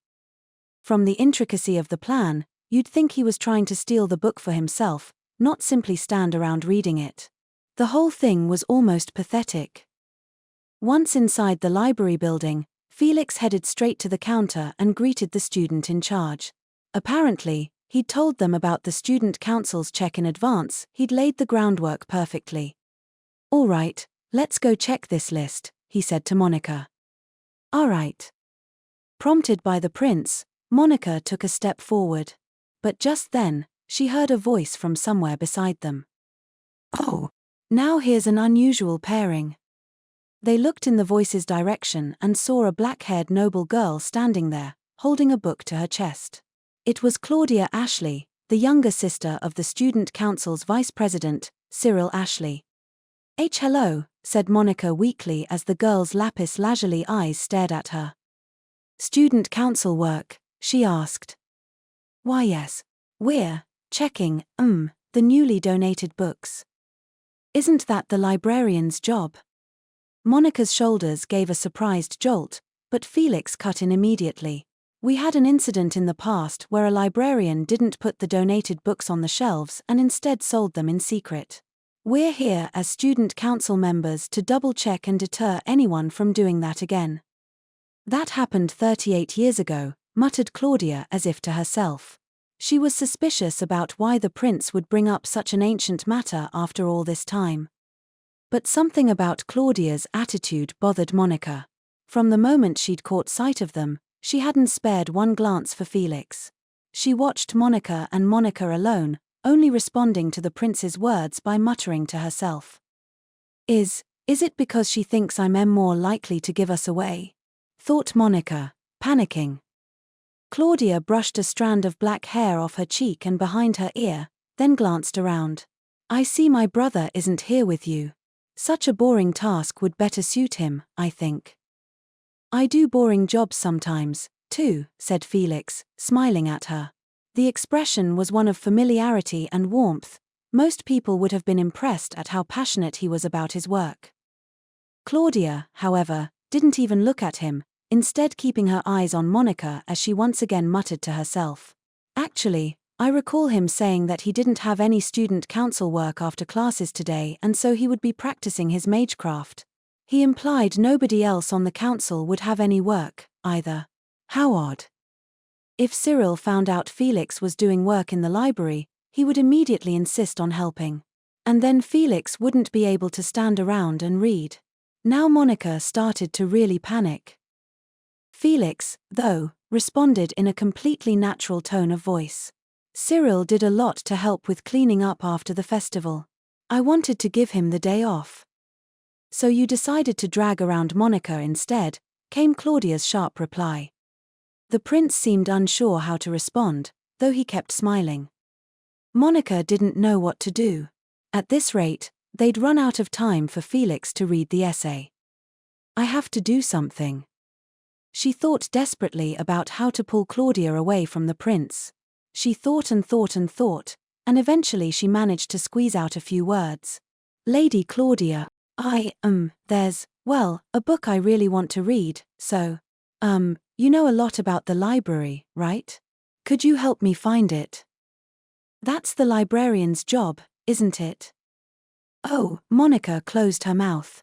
From the intricacy of the plan, you'd think he was trying to steal the book for himself, not simply stand around reading it. The whole thing was almost pathetic. Once inside the library building, Felix headed straight to the counter and greeted the student in charge. Apparently, he'd told them about the student council's check in advance. He'd laid the groundwork perfectly. "All right, let's go check this list," he said to Monica. "All right." Prompted by the prince, Monica took a step forward. But just then, she heard a voice from somewhere beside them. "Oh, now here's an unusual pairing." They looked in the voice's direction and saw a black-haired noble girl standing there, holding a book to her chest. It was Claudia Ashley, the younger sister of the Student Council's vice president, Cyril Ashley. Hello, said Monica weakly as the girl's lapis lazuli eyes stared at her. Student council work, she asked. Why yes. We're checking, the newly donated books. Isn't that the librarian's job? Monica's shoulders gave a surprised jolt, but Felix cut in immediately. We had an incident in the past where a librarian didn't put the donated books on the shelves and instead sold them in secret. We're here as student council members to double-check and deter anyone from doing that again. That happened 38 years ago, muttered Claudia as if to herself. She was suspicious about why the prince would bring up such an ancient matter after all this time. But something about Claudia's attitude bothered Monica. From the moment she'd caught sight of them, she hadn't spared one glance for Felix. She watched Monica and Monica alone, only responding to the prince's words by muttering to herself. Is it because she thinks I'm more likely to give us away? Thought Monica, panicking. Claudia brushed a strand of black hair off her cheek and behind her ear, then glanced around. I see my brother isn't here with you. Such a boring task would better suit him, I think. I do boring jobs sometimes, too, said Felix, smiling at her. The expression was one of familiarity and warmth. Most people would have been impressed at how passionate he was about his work. Claudia, however, didn't even look at him, instead keeping her eyes on Monica as she once again muttered to herself. Actually, I recall him saying that he didn't have any student council work after classes today and so he would be practicing his magecraft. He implied nobody else on the council would have any work, either. How odd. If Cyril found out Felix was doing work in the library, he would immediately insist on helping. And then Felix wouldn't be able to stand around and read. Now Monica started to really panic. Felix, though, responded in a completely natural tone of voice. Cyril did a lot to help with cleaning up after the festival. I wanted to give him the day off. So you decided to drag around Monica instead, came Claudia's sharp reply. The prince seemed unsure how to respond, though he kept smiling. Monica didn't know what to do. At this rate, they'd run out of time for Felix to read the essay. I have to do something. She thought desperately about how to pull Claudia away from the prince. She thought and thought and thought, and eventually she managed to squeeze out a few words. Lady Claudia, there's, a book I really want to read, so, you know a lot about the library, right? Could you help me find it? That's the librarian's job, isn't it? Oh, Monica closed her mouth.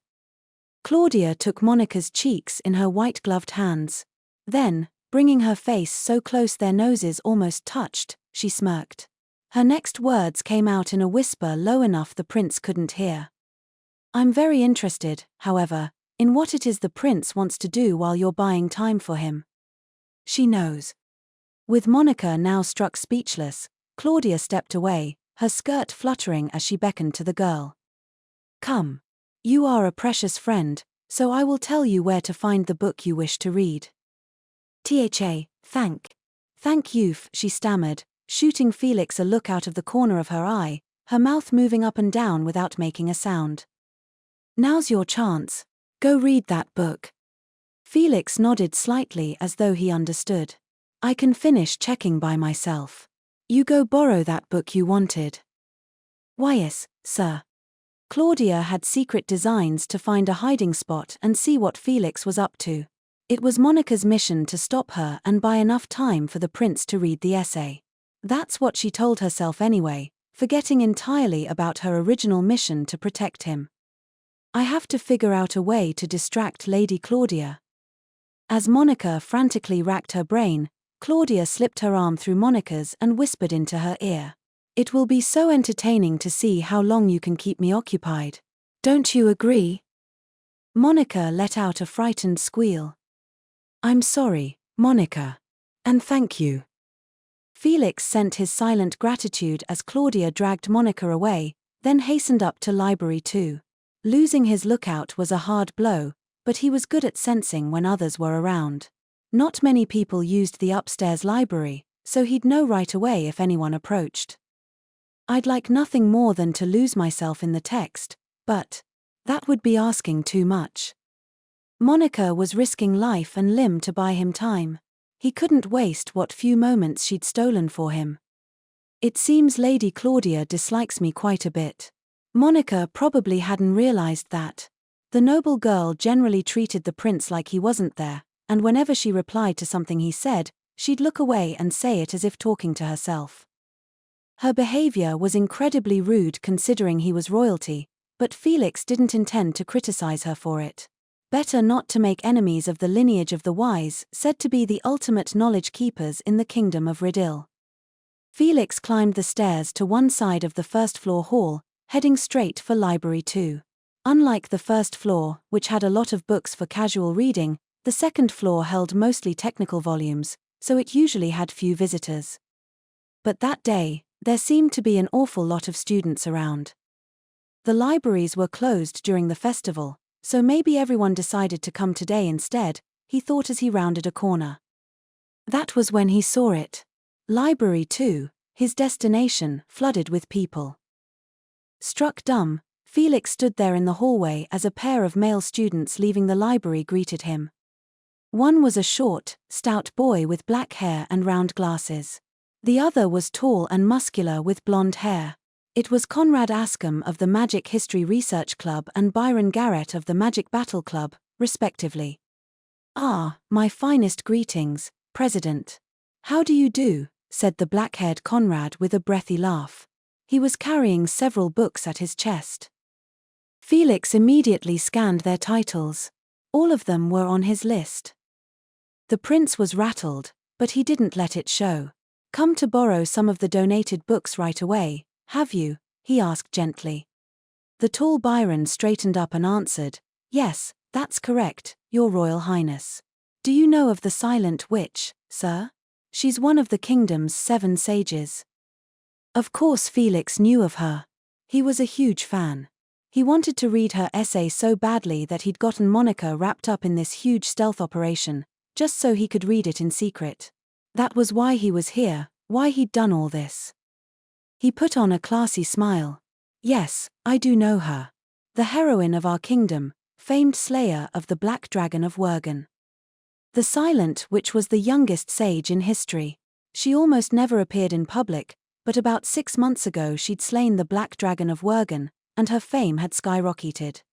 Claudia took Monica's cheeks in her white-gloved hands. Then, bringing her face so close their noses almost touched, she smirked. Her next words came out in a whisper low enough the prince couldn't hear. I'm very interested, however, in what it is the prince wants to do while you're buying time for him. She knows. With Monica now struck speechless, Claudia stepped away, her skirt fluttering as she beckoned to the girl. Come. You are a precious friend, so I will tell you where to find the book you wish to read. Thank you, she stammered, shooting Felix a look out of the corner of her eye, her mouth moving up and down without making a sound. Now's your chance. Go read that book. Felix nodded slightly as though he understood. I can finish checking by myself. You go borrow that book you wanted. Why yes, sir. Claudia had secret designs to find a hiding spot and see what Felix was up to. It was Monica's mission to stop her and buy enough time for the prince to read the essay. That's what she told herself anyway, forgetting entirely about her original mission to protect him. I have to figure out a way to distract Lady Claudia. As Monica frantically racked her brain, Claudia slipped her arm through Monica's and whispered into her ear. It will be so entertaining to see how long you can keep me occupied. Don't you agree? Monica let out a frightened squeal. I'm sorry, Monica. And thank you. Felix sent his silent gratitude as Claudia dragged Monica away, then hastened up to Library 2. Losing his lookout was a hard blow, but he was good at sensing when others were around. Not many people used the upstairs library, so he'd know right away if anyone approached. I'd like nothing more than to lose myself in the text, but that would be asking too much. Monica was risking life and limb to buy him time. He couldn't waste what few moments she'd stolen for him. It seems Lady Claudia dislikes me quite a bit. Monica probably hadn't realized that. The noble girl generally treated the prince like he wasn't there, and whenever she replied to something he said, she'd look away and say it as if talking to herself. Her behavior was incredibly rude considering he was royalty, but Felix didn't intend to criticize her for it. Better not to make enemies of the lineage of the wise, said to be the ultimate knowledge keepers in the kingdom of Ridil. Felix climbed the stairs to one side of the first-floor hall, heading straight for Library 2. Unlike the first floor, which had a lot of books for casual reading, the second floor held mostly technical volumes, so it usually had few visitors. But that day, there seemed to be an awful lot of students around. The libraries were closed during the festival, so maybe everyone decided to come today instead, he thought as he rounded a corner. That was when he saw it. Library 2, his destination, flooded with people. Struck dumb, Felix stood there in the hallway as a pair of male students leaving the library greeted him. One was a short, stout boy with black hair and round glasses. The other was tall and muscular with blonde hair. It was Conrad Ascombe of the Magic History Research Club and Byron Garrett of the Magic Battle Club, respectively. "Ah, my finest greetings, President. How do you do?" said the black-haired Conrad with a breathy laugh. He was carrying several books at his chest. Felix immediately scanned their titles. All of them were on his list. The prince was rattled, but he didn't let it show. "Come to borrow some of the donated books right away, have you?" he asked gently. The tall Byron straightened up and answered, "Yes, that's correct, Your Royal Highness. Do you know of the Silent Witch, sir? She's one of the kingdom's 7 sages." Of course Felix knew of her. He was a huge fan. He wanted to read her essay so badly that he'd gotten Monica wrapped up in this huge stealth operation, just so he could read it in secret. That was why he was here, why he'd done all this. He put on a classy smile. "Yes, I do know her. The heroine of our kingdom, famed slayer of the Black Dragon of Wergen. The Silent Witch was the youngest sage in history. She almost never appeared in public, but about 6 months ago she'd slain the Black Dragon of Wergen, and her fame had skyrocketed.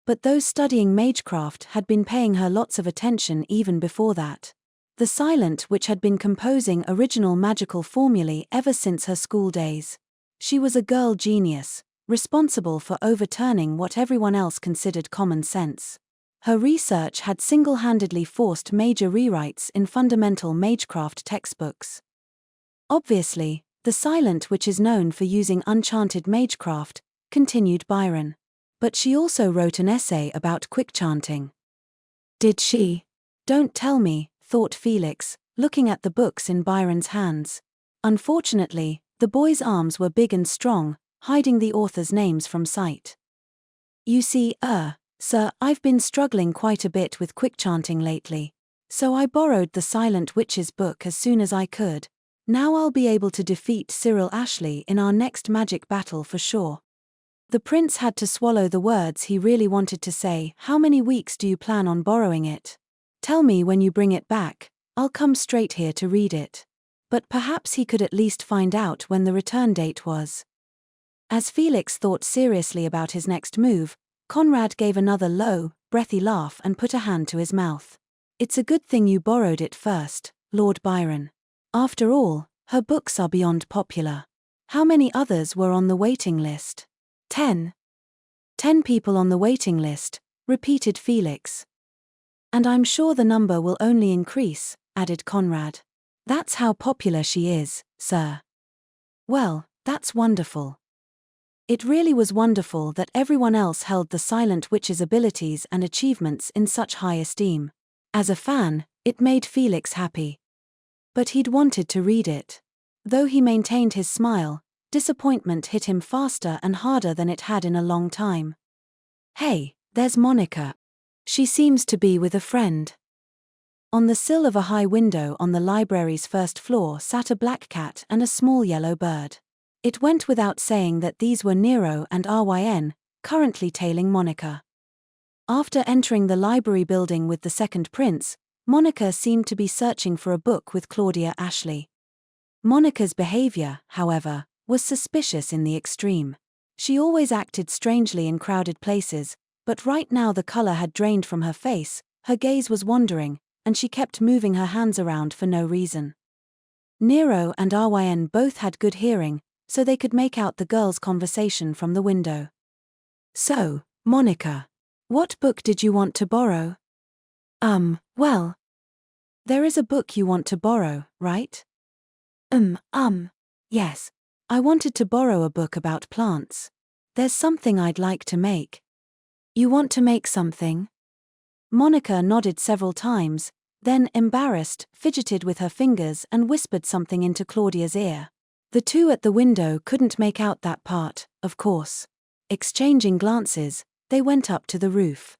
But those studying magecraft had been paying her lots of attention even before that. The Silent Witch had been composing original magical formulae ever since her school days. She was a girl genius, responsible for overturning what everyone else considered common sense. Her research had single-handedly forced major rewrites in fundamental magecraft textbooks. Obviously, the Silent Witch is known for using unchanted magecraft, continued Byron. But she also wrote an essay about quick chanting. Did she? Don't tell me, thought Felix, looking at the books in Byron's hands. Unfortunately, the boy's arms were big and strong, hiding the authors' names from sight. "You see, sir, I've been struggling quite a bit with quick chanting lately. So I borrowed the Silent Witch's book as soon as I could. Now I'll be able to defeat Cyril Ashley in our next magic battle for sure." The prince had to swallow the words he really wanted to say. "How many weeks do you plan on borrowing it? Tell me when you bring it back, I'll come straight here to read it." But perhaps he could at least find out when the return date was. As Felix thought seriously about his next move, Conrad gave another low, breathy laugh and put a hand to his mouth. "It's a good thing you borrowed it first, Lord Byron. After all, her books are beyond popular. How many others were on the waiting list?" 10. 10 people on the waiting list, repeated Felix. "And I'm sure the number will only increase," added Conrad. "That's how popular she is, sir." "Well, that's wonderful." It really was wonderful that everyone else held the Silent Witch's abilities and achievements in such high esteem. As a fan, it made Felix happy. But he'd wanted to read it. Though he maintained his smile, disappointment hit him faster and harder than it had in a long time. "Hey, there's Monica. She seems to be with a friend." On the sill of a high window on the library's first floor sat a black cat and a small yellow bird. It went without saying that these were Nero and Awen, currently tailing Monica. After entering the library building with the second prince, Monica seemed to be searching for a book with Claudia Ashley. Monica's behavior, however, was suspicious in the extreme. She always acted strangely in crowded places, but right now the color had drained from her face, her gaze was wandering, and she kept moving her hands around for no reason. Nero and Awen both had good hearing, so they could make out the girls' conversation from the window. So, Monica, what book did you want to borrow? Well. There is a book you want to borrow, right? Yes. I wanted to borrow a book about plants. There's something I'd like to make. You want to make something? Monica nodded several times, then, embarrassed, fidgeted with her fingers and whispered something into Claudia's ear. The two at the window couldn't make out that part, of course. Exchanging glances, they went up to the roof.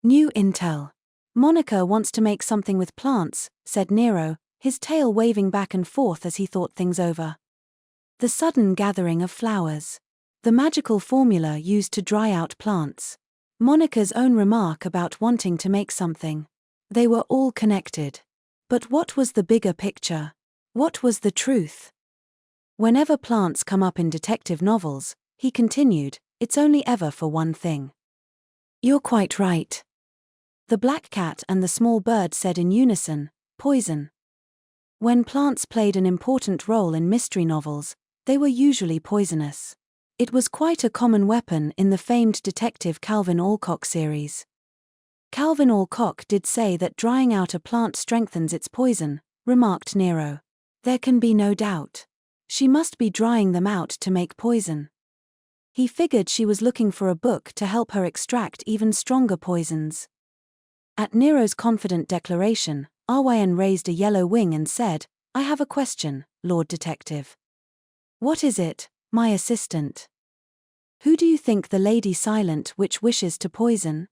New intel. Monica wants to make something with plants, said Nero, his tail waving back and forth as he thought things over. The sudden gathering of flowers. The magical formula used to dry out plants. Monica's own remark about wanting to make something. They were all connected. But what was the bigger picture? What was the truth? Whenever plants come up in detective novels, he continued, it's only ever for one thing. You're quite right. The black cat and the small bird said in unison, poison. When plants played an important role in mystery novels, they were usually poisonous. It was quite a common weapon in the famed detective Calvin Alcock series. Calvin Alcock did say that drying out a plant strengthens its poison, remarked Nero. There can be no doubt. She must be drying them out to make poison. He figured she was looking for a book to help her extract even stronger poisons. At Nero's confident declaration, Awen raised a yellow wing and said, I have a question, Lord Detective. What is it, my assistant? Who do you think the Lady Silent Witch wishes to poison?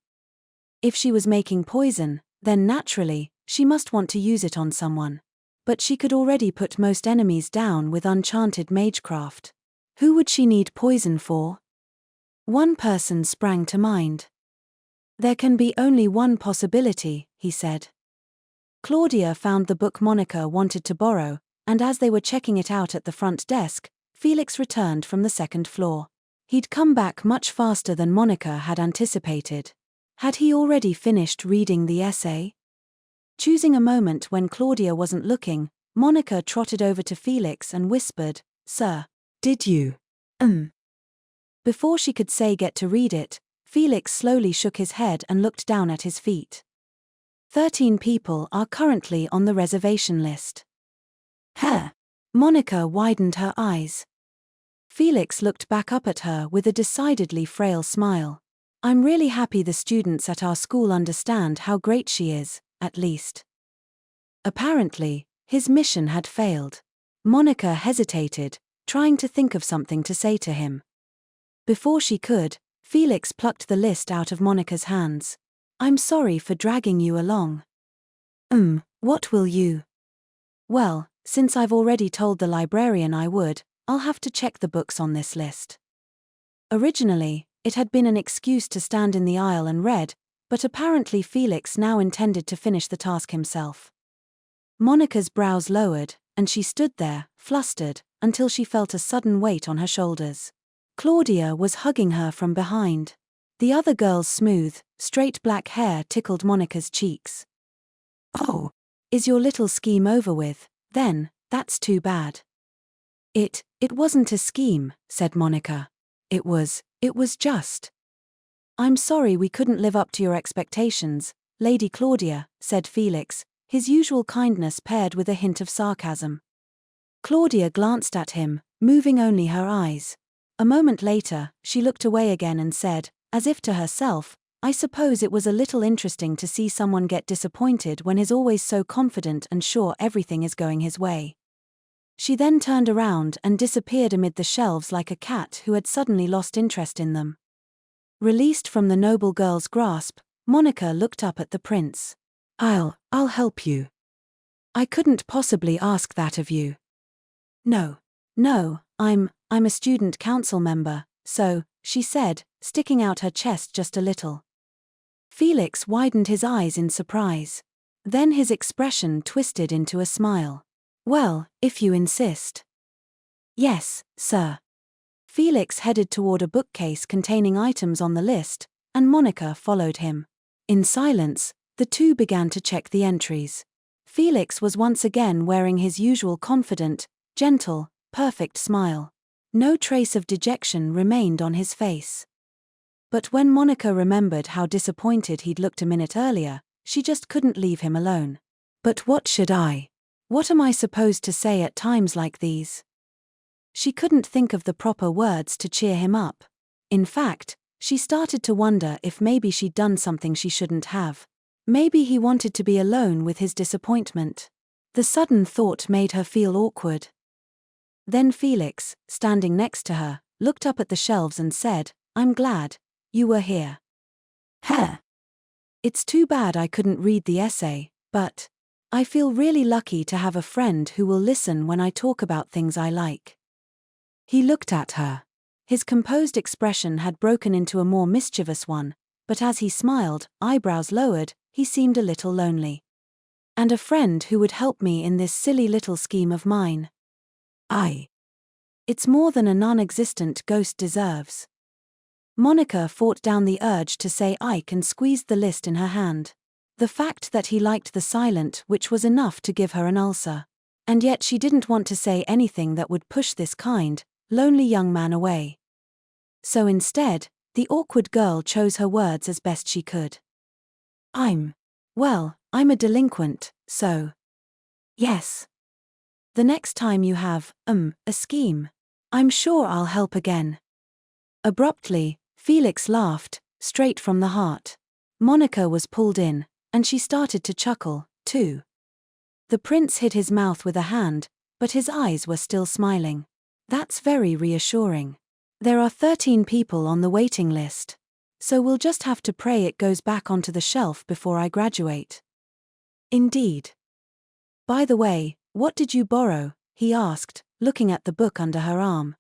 If she was making poison, then naturally, she must want to use it on someone. But she could already put most enemies down with unchanted magecraft. Who would she need poison for? One person sprang to mind. There can be only one possibility, he said. Claudia found the book Monica wanted to borrow, and as they were checking it out at the front desk, Felix returned from the second floor. He'd come back much faster than Monica had anticipated. Had he already finished reading the essay? Choosing a moment when Claudia wasn't looking, Monica trotted over to Felix and whispered, Sir, did you? Before she could say get to read it, Felix slowly shook his head and looked down at his feet. 13 people are currently on the reservation list. Huh? Monica widened her eyes. Felix looked back up at her with a decidedly frail smile. I'm really happy the students at our school understand how great she is, at least. Apparently, his mission had failed. Monica hesitated, trying to think of something to say to him. Before she could, Felix plucked the list out of Monica's hands. I'm sorry for dragging you along. What will you? Well, since I've already told the librarian I would, I'll have to check the books on this list. Originally, it had been an excuse to stand in the aisle and read, but apparently Felix now intended to finish the task himself. Monica's brows lowered, and she stood there, flustered, until she felt a sudden weight on her shoulders. Claudia was hugging her from behind. The other girl's smooth, straight black hair tickled Monica's cheeks. Oh, is your little scheme over with, then? That's too bad. It wasn't a scheme, said Monica. It was just. I'm sorry we couldn't live up to your expectations, Lady Claudia, said Felix, his usual kindness paired with a hint of sarcasm. Claudia glanced at him, moving only her eyes. A moment later, she looked away again and said, as if to herself, I suppose it was a little interesting to see someone get disappointed when he's always so confident and sure everything is going his way. She then turned around and disappeared amid the shelves like a cat who had suddenly lost interest in them. Released from the noble girl's grasp, Monica looked up at the prince. I'll help you. I couldn't possibly ask that of you. No, I'm a student council member, so, she said, sticking out her chest just a little. Felix widened his eyes in surprise. Then his expression twisted into a smile. Well, if you insist. Yes, sir. Felix headed toward a bookcase containing items on the list, and Monica followed him. In silence, the two began to check the entries. Felix was once again wearing his usual confident, gentle, perfect smile. No trace of dejection remained on his face. But when Monica remembered how disappointed he'd looked a minute earlier, she just couldn't leave him alone. But what am I supposed to say at times like these? She couldn't think of the proper words to cheer him up. In fact, she started to wonder if maybe she'd done something she shouldn't have. Maybe he wanted to be alone with his disappointment. The sudden thought made her feel awkward. Then Felix, standing next to her, looked up at the shelves and said, "I'm glad you were here." Huh. It's too bad I couldn't read the essay, but I feel really lucky to have a friend who will listen when I talk about things I like. He looked at her. His composed expression had broken into a more mischievous one, but as he smiled, eyebrows lowered, he seemed a little lonely. And a friend who would help me in this silly little scheme of mine. It's more than a non-existent ghost deserves. Monica fought down the urge to say Ike and squeezed the list in her hand. The fact that he liked the silent which was enough to give her an ulcer. And yet she didn't want to say anything that would push this kind, lonely young man away. So instead, the awkward girl chose her words as best she could. I'm a delinquent, so. Yes. The next time you have, a scheme, I'm sure I'll help again. Abruptly, Felix laughed, straight from the heart. Monica was pulled in, and she started to chuckle, too. The prince hid his mouth with a hand, but his eyes were still smiling. That's very reassuring. There are 13 people on the waiting list. So we'll just have to pray it goes back onto the shelf before I graduate. Indeed. By the way, what did you borrow? He asked, looking at the book under her arm.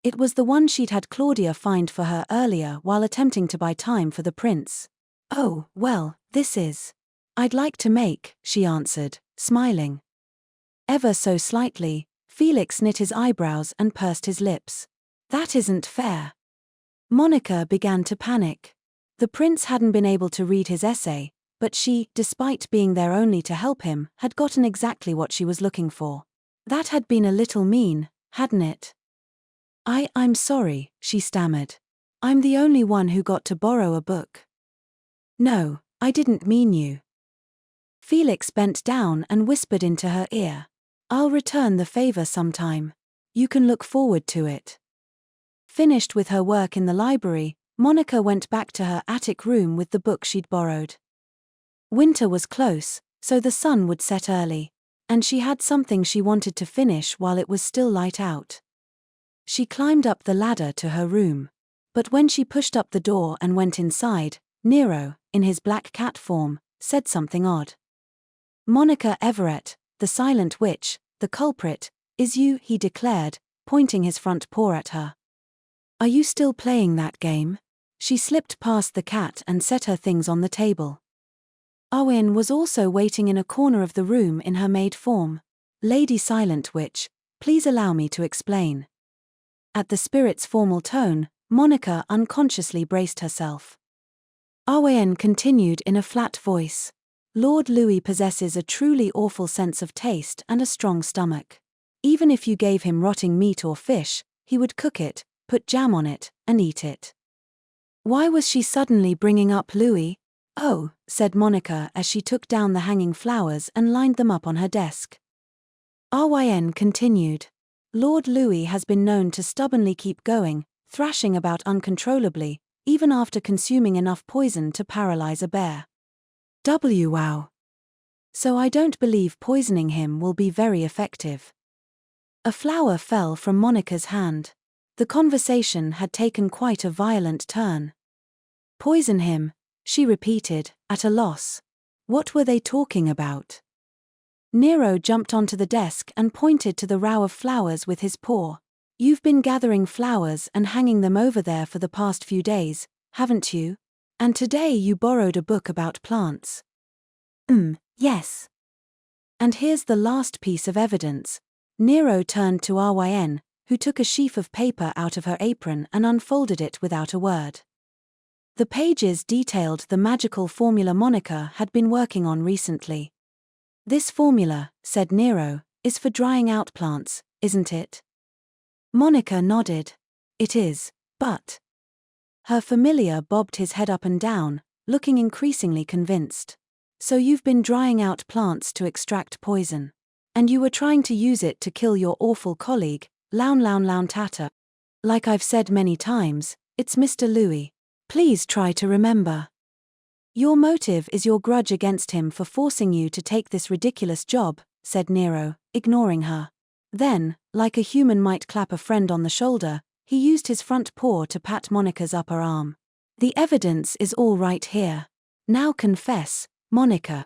It was the one she'd had Claudia find for her earlier while attempting to buy time for the prince. Oh, well, this is. I'd like to make, she answered, smiling. Ever so slightly, Felix knit his eyebrows and pursed his lips. That isn't fair. Monica began to panic. The prince hadn't been able to read his essay, but she, despite being there only to help him, had gotten exactly what she was looking for. That had been a little mean, hadn't it? I'm sorry, she stammered. I'm the only one who got to borrow a book. No, I didn't mean you. Felix bent down and whispered into her ear. I'll return the favor sometime. You can look forward to it. Finished with her work in the library, Monica went back to her attic room with the book she'd borrowed. Winter was close, so the sun would set early, and she had something she wanted to finish while it was still light out. She climbed up the ladder to her room. But when she pushed up the door and went inside, Nero, in his black cat form, said something odd. Monica Everett, the silent witch, the culprit, is you, he declared, pointing his front paw at her. Are you still playing that game? She slipped past the cat and set her things on the table. Awen was also waiting in a corner of the room in her maid form. Lady Silent Witch, please allow me to explain. At the spirit's formal tone, Monica unconsciously braced herself. Awen continued in a flat voice. Lord Louis possesses a truly awful sense of taste and a strong stomach. Even if you gave him rotting meat or fish, he would cook it, put jam on it, and eat it. Why was she suddenly bringing up Louis? Oh, said Monica as she took down the hanging flowers and lined them up on her desk. Ryn continued. Lord Louis has been known to stubbornly keep going, thrashing about uncontrollably, even after consuming enough poison to paralyze a bear. Wow. So I don't believe poisoning him will be very effective. A flower fell from Monica's hand. The conversation had taken quite a violent turn. Poison him, she repeated, at a loss. What were they talking about? Nero jumped onto the desk and pointed to the row of flowers with his paw. You've been gathering flowers and hanging them over there for the past few days, haven't you? And today you borrowed a book about plants. Yes. And here's the last piece of evidence. Nero turned to Awen, who took a sheaf of paper out of her apron and unfolded it without a word. The pages detailed the magical formula Monica had been working on recently. This formula, said Nero, is for drying out plants, isn't it? Monica nodded. It is, but... Her familiar bobbed his head up and down, looking increasingly convinced. So you've been drying out plants to extract poison. And you were trying to use it to kill your awful colleague, Loun Tata. Like I've said many times, it's Mr. Louis. Please try to remember. Your motive is your grudge against him for forcing you to take this ridiculous job, said Nero, ignoring her. Then, like a human might clap a friend on the shoulder, he used his front paw to pat Monica's upper arm. The evidence is all right here. Now confess, Monica.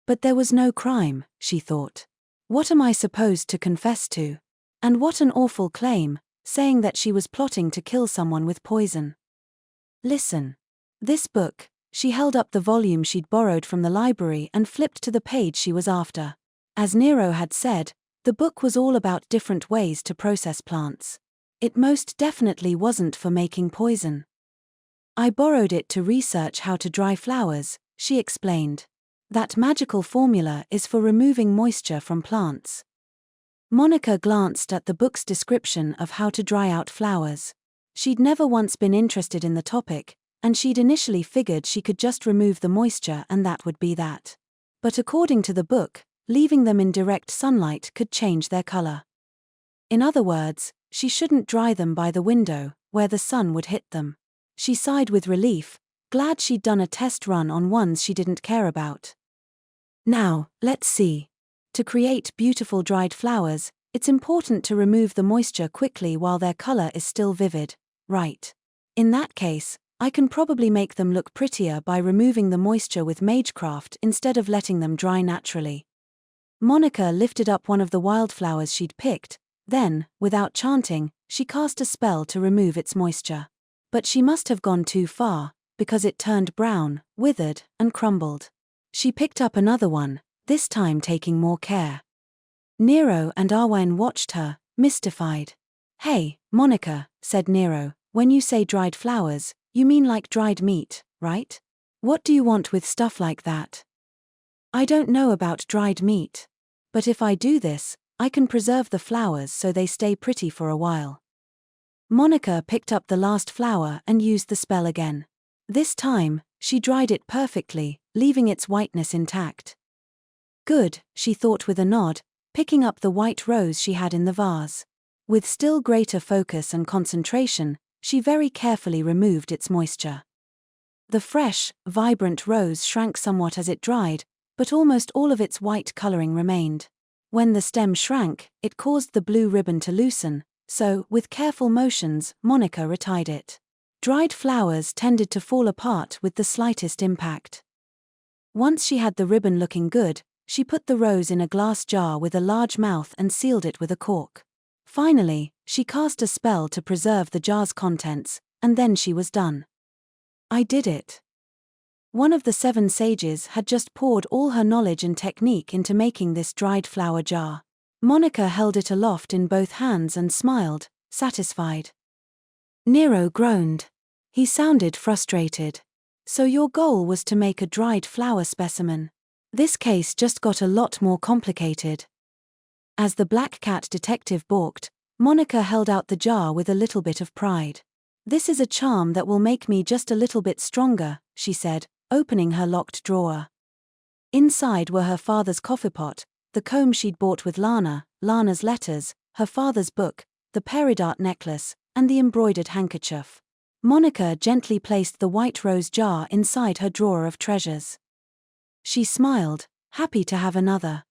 But there was no crime, she thought. What am I supposed to confess to? And what an awful claim, saying that she was plotting to kill someone with poison. Listen. This book. She held up the volume she'd borrowed from the library and flipped to the page she was after. As Nero had said, the book was all about different ways to process plants. It most definitely wasn't for making poison. I borrowed it to research how to dry flowers, she explained. That magical formula is for removing moisture from plants. Monica glanced at the book's description of how to dry out flowers. She'd never once been interested in the topic, and she'd initially figured she could just remove the moisture and that would be that. But according to the book, leaving them in direct sunlight could change their color. In other words, she shouldn't dry them by the window, where the sun would hit them. She sighed with relief, glad she'd done a test run on ones she didn't care about. Now, let's see. To create beautiful dried flowers, it's important to remove the moisture quickly while their color is still vivid, right? In that case, I can probably make them look prettier by removing the moisture with magecraft instead of letting them dry naturally. Monica lifted up one of the wildflowers she'd picked, then, without chanting, she cast a spell to remove its moisture. But she must have gone too far, because it turned brown, withered, and crumbled. She picked up another one, this time taking more care. Nero and Awen watched her, mystified. Hey, Monica, said Nero, when you say dried flowers, you mean like dried meat, right? What do you want with stuff like that? I don't know about dried meat. But if I do this, I can preserve the flowers so they stay pretty for a while. Monica picked up the last flower and used the spell again. This time, she dried it perfectly, leaving its whiteness intact. Good, she thought with a nod, picking up the white rose she had in the vase. With still greater focus and concentration, she very carefully removed its moisture. The fresh, vibrant rose shrank somewhat as it dried, but almost all of its white coloring remained. When the stem shrank, it caused the blue ribbon to loosen, so, with careful motions, Monica retied it. Dried flowers tended to fall apart with the slightest impact. Once she had the ribbon looking good, she put the rose in a glass jar with a large mouth and sealed it with a cork. Finally, she cast a spell to preserve the jar's contents, and then she was done. I did it. One of the 7 sages had just poured all her knowledge and technique into making this dried flower jar. Monica held it aloft in both hands and smiled, satisfied. Nero groaned. He sounded frustrated. So your goal was to make a dried flower specimen. This case just got a lot more complicated. As the black cat detective balked, Monica held out the jar with a little bit of pride. This is a charm that will make me just a little bit stronger, she said, opening her locked drawer. Inside were her father's coffeepot, the comb she'd bought with Lana's letters, her father's book, the peridot necklace, and the embroidered handkerchief. Monica gently placed the white rose jar inside her drawer of treasures. She smiled, happy to have another.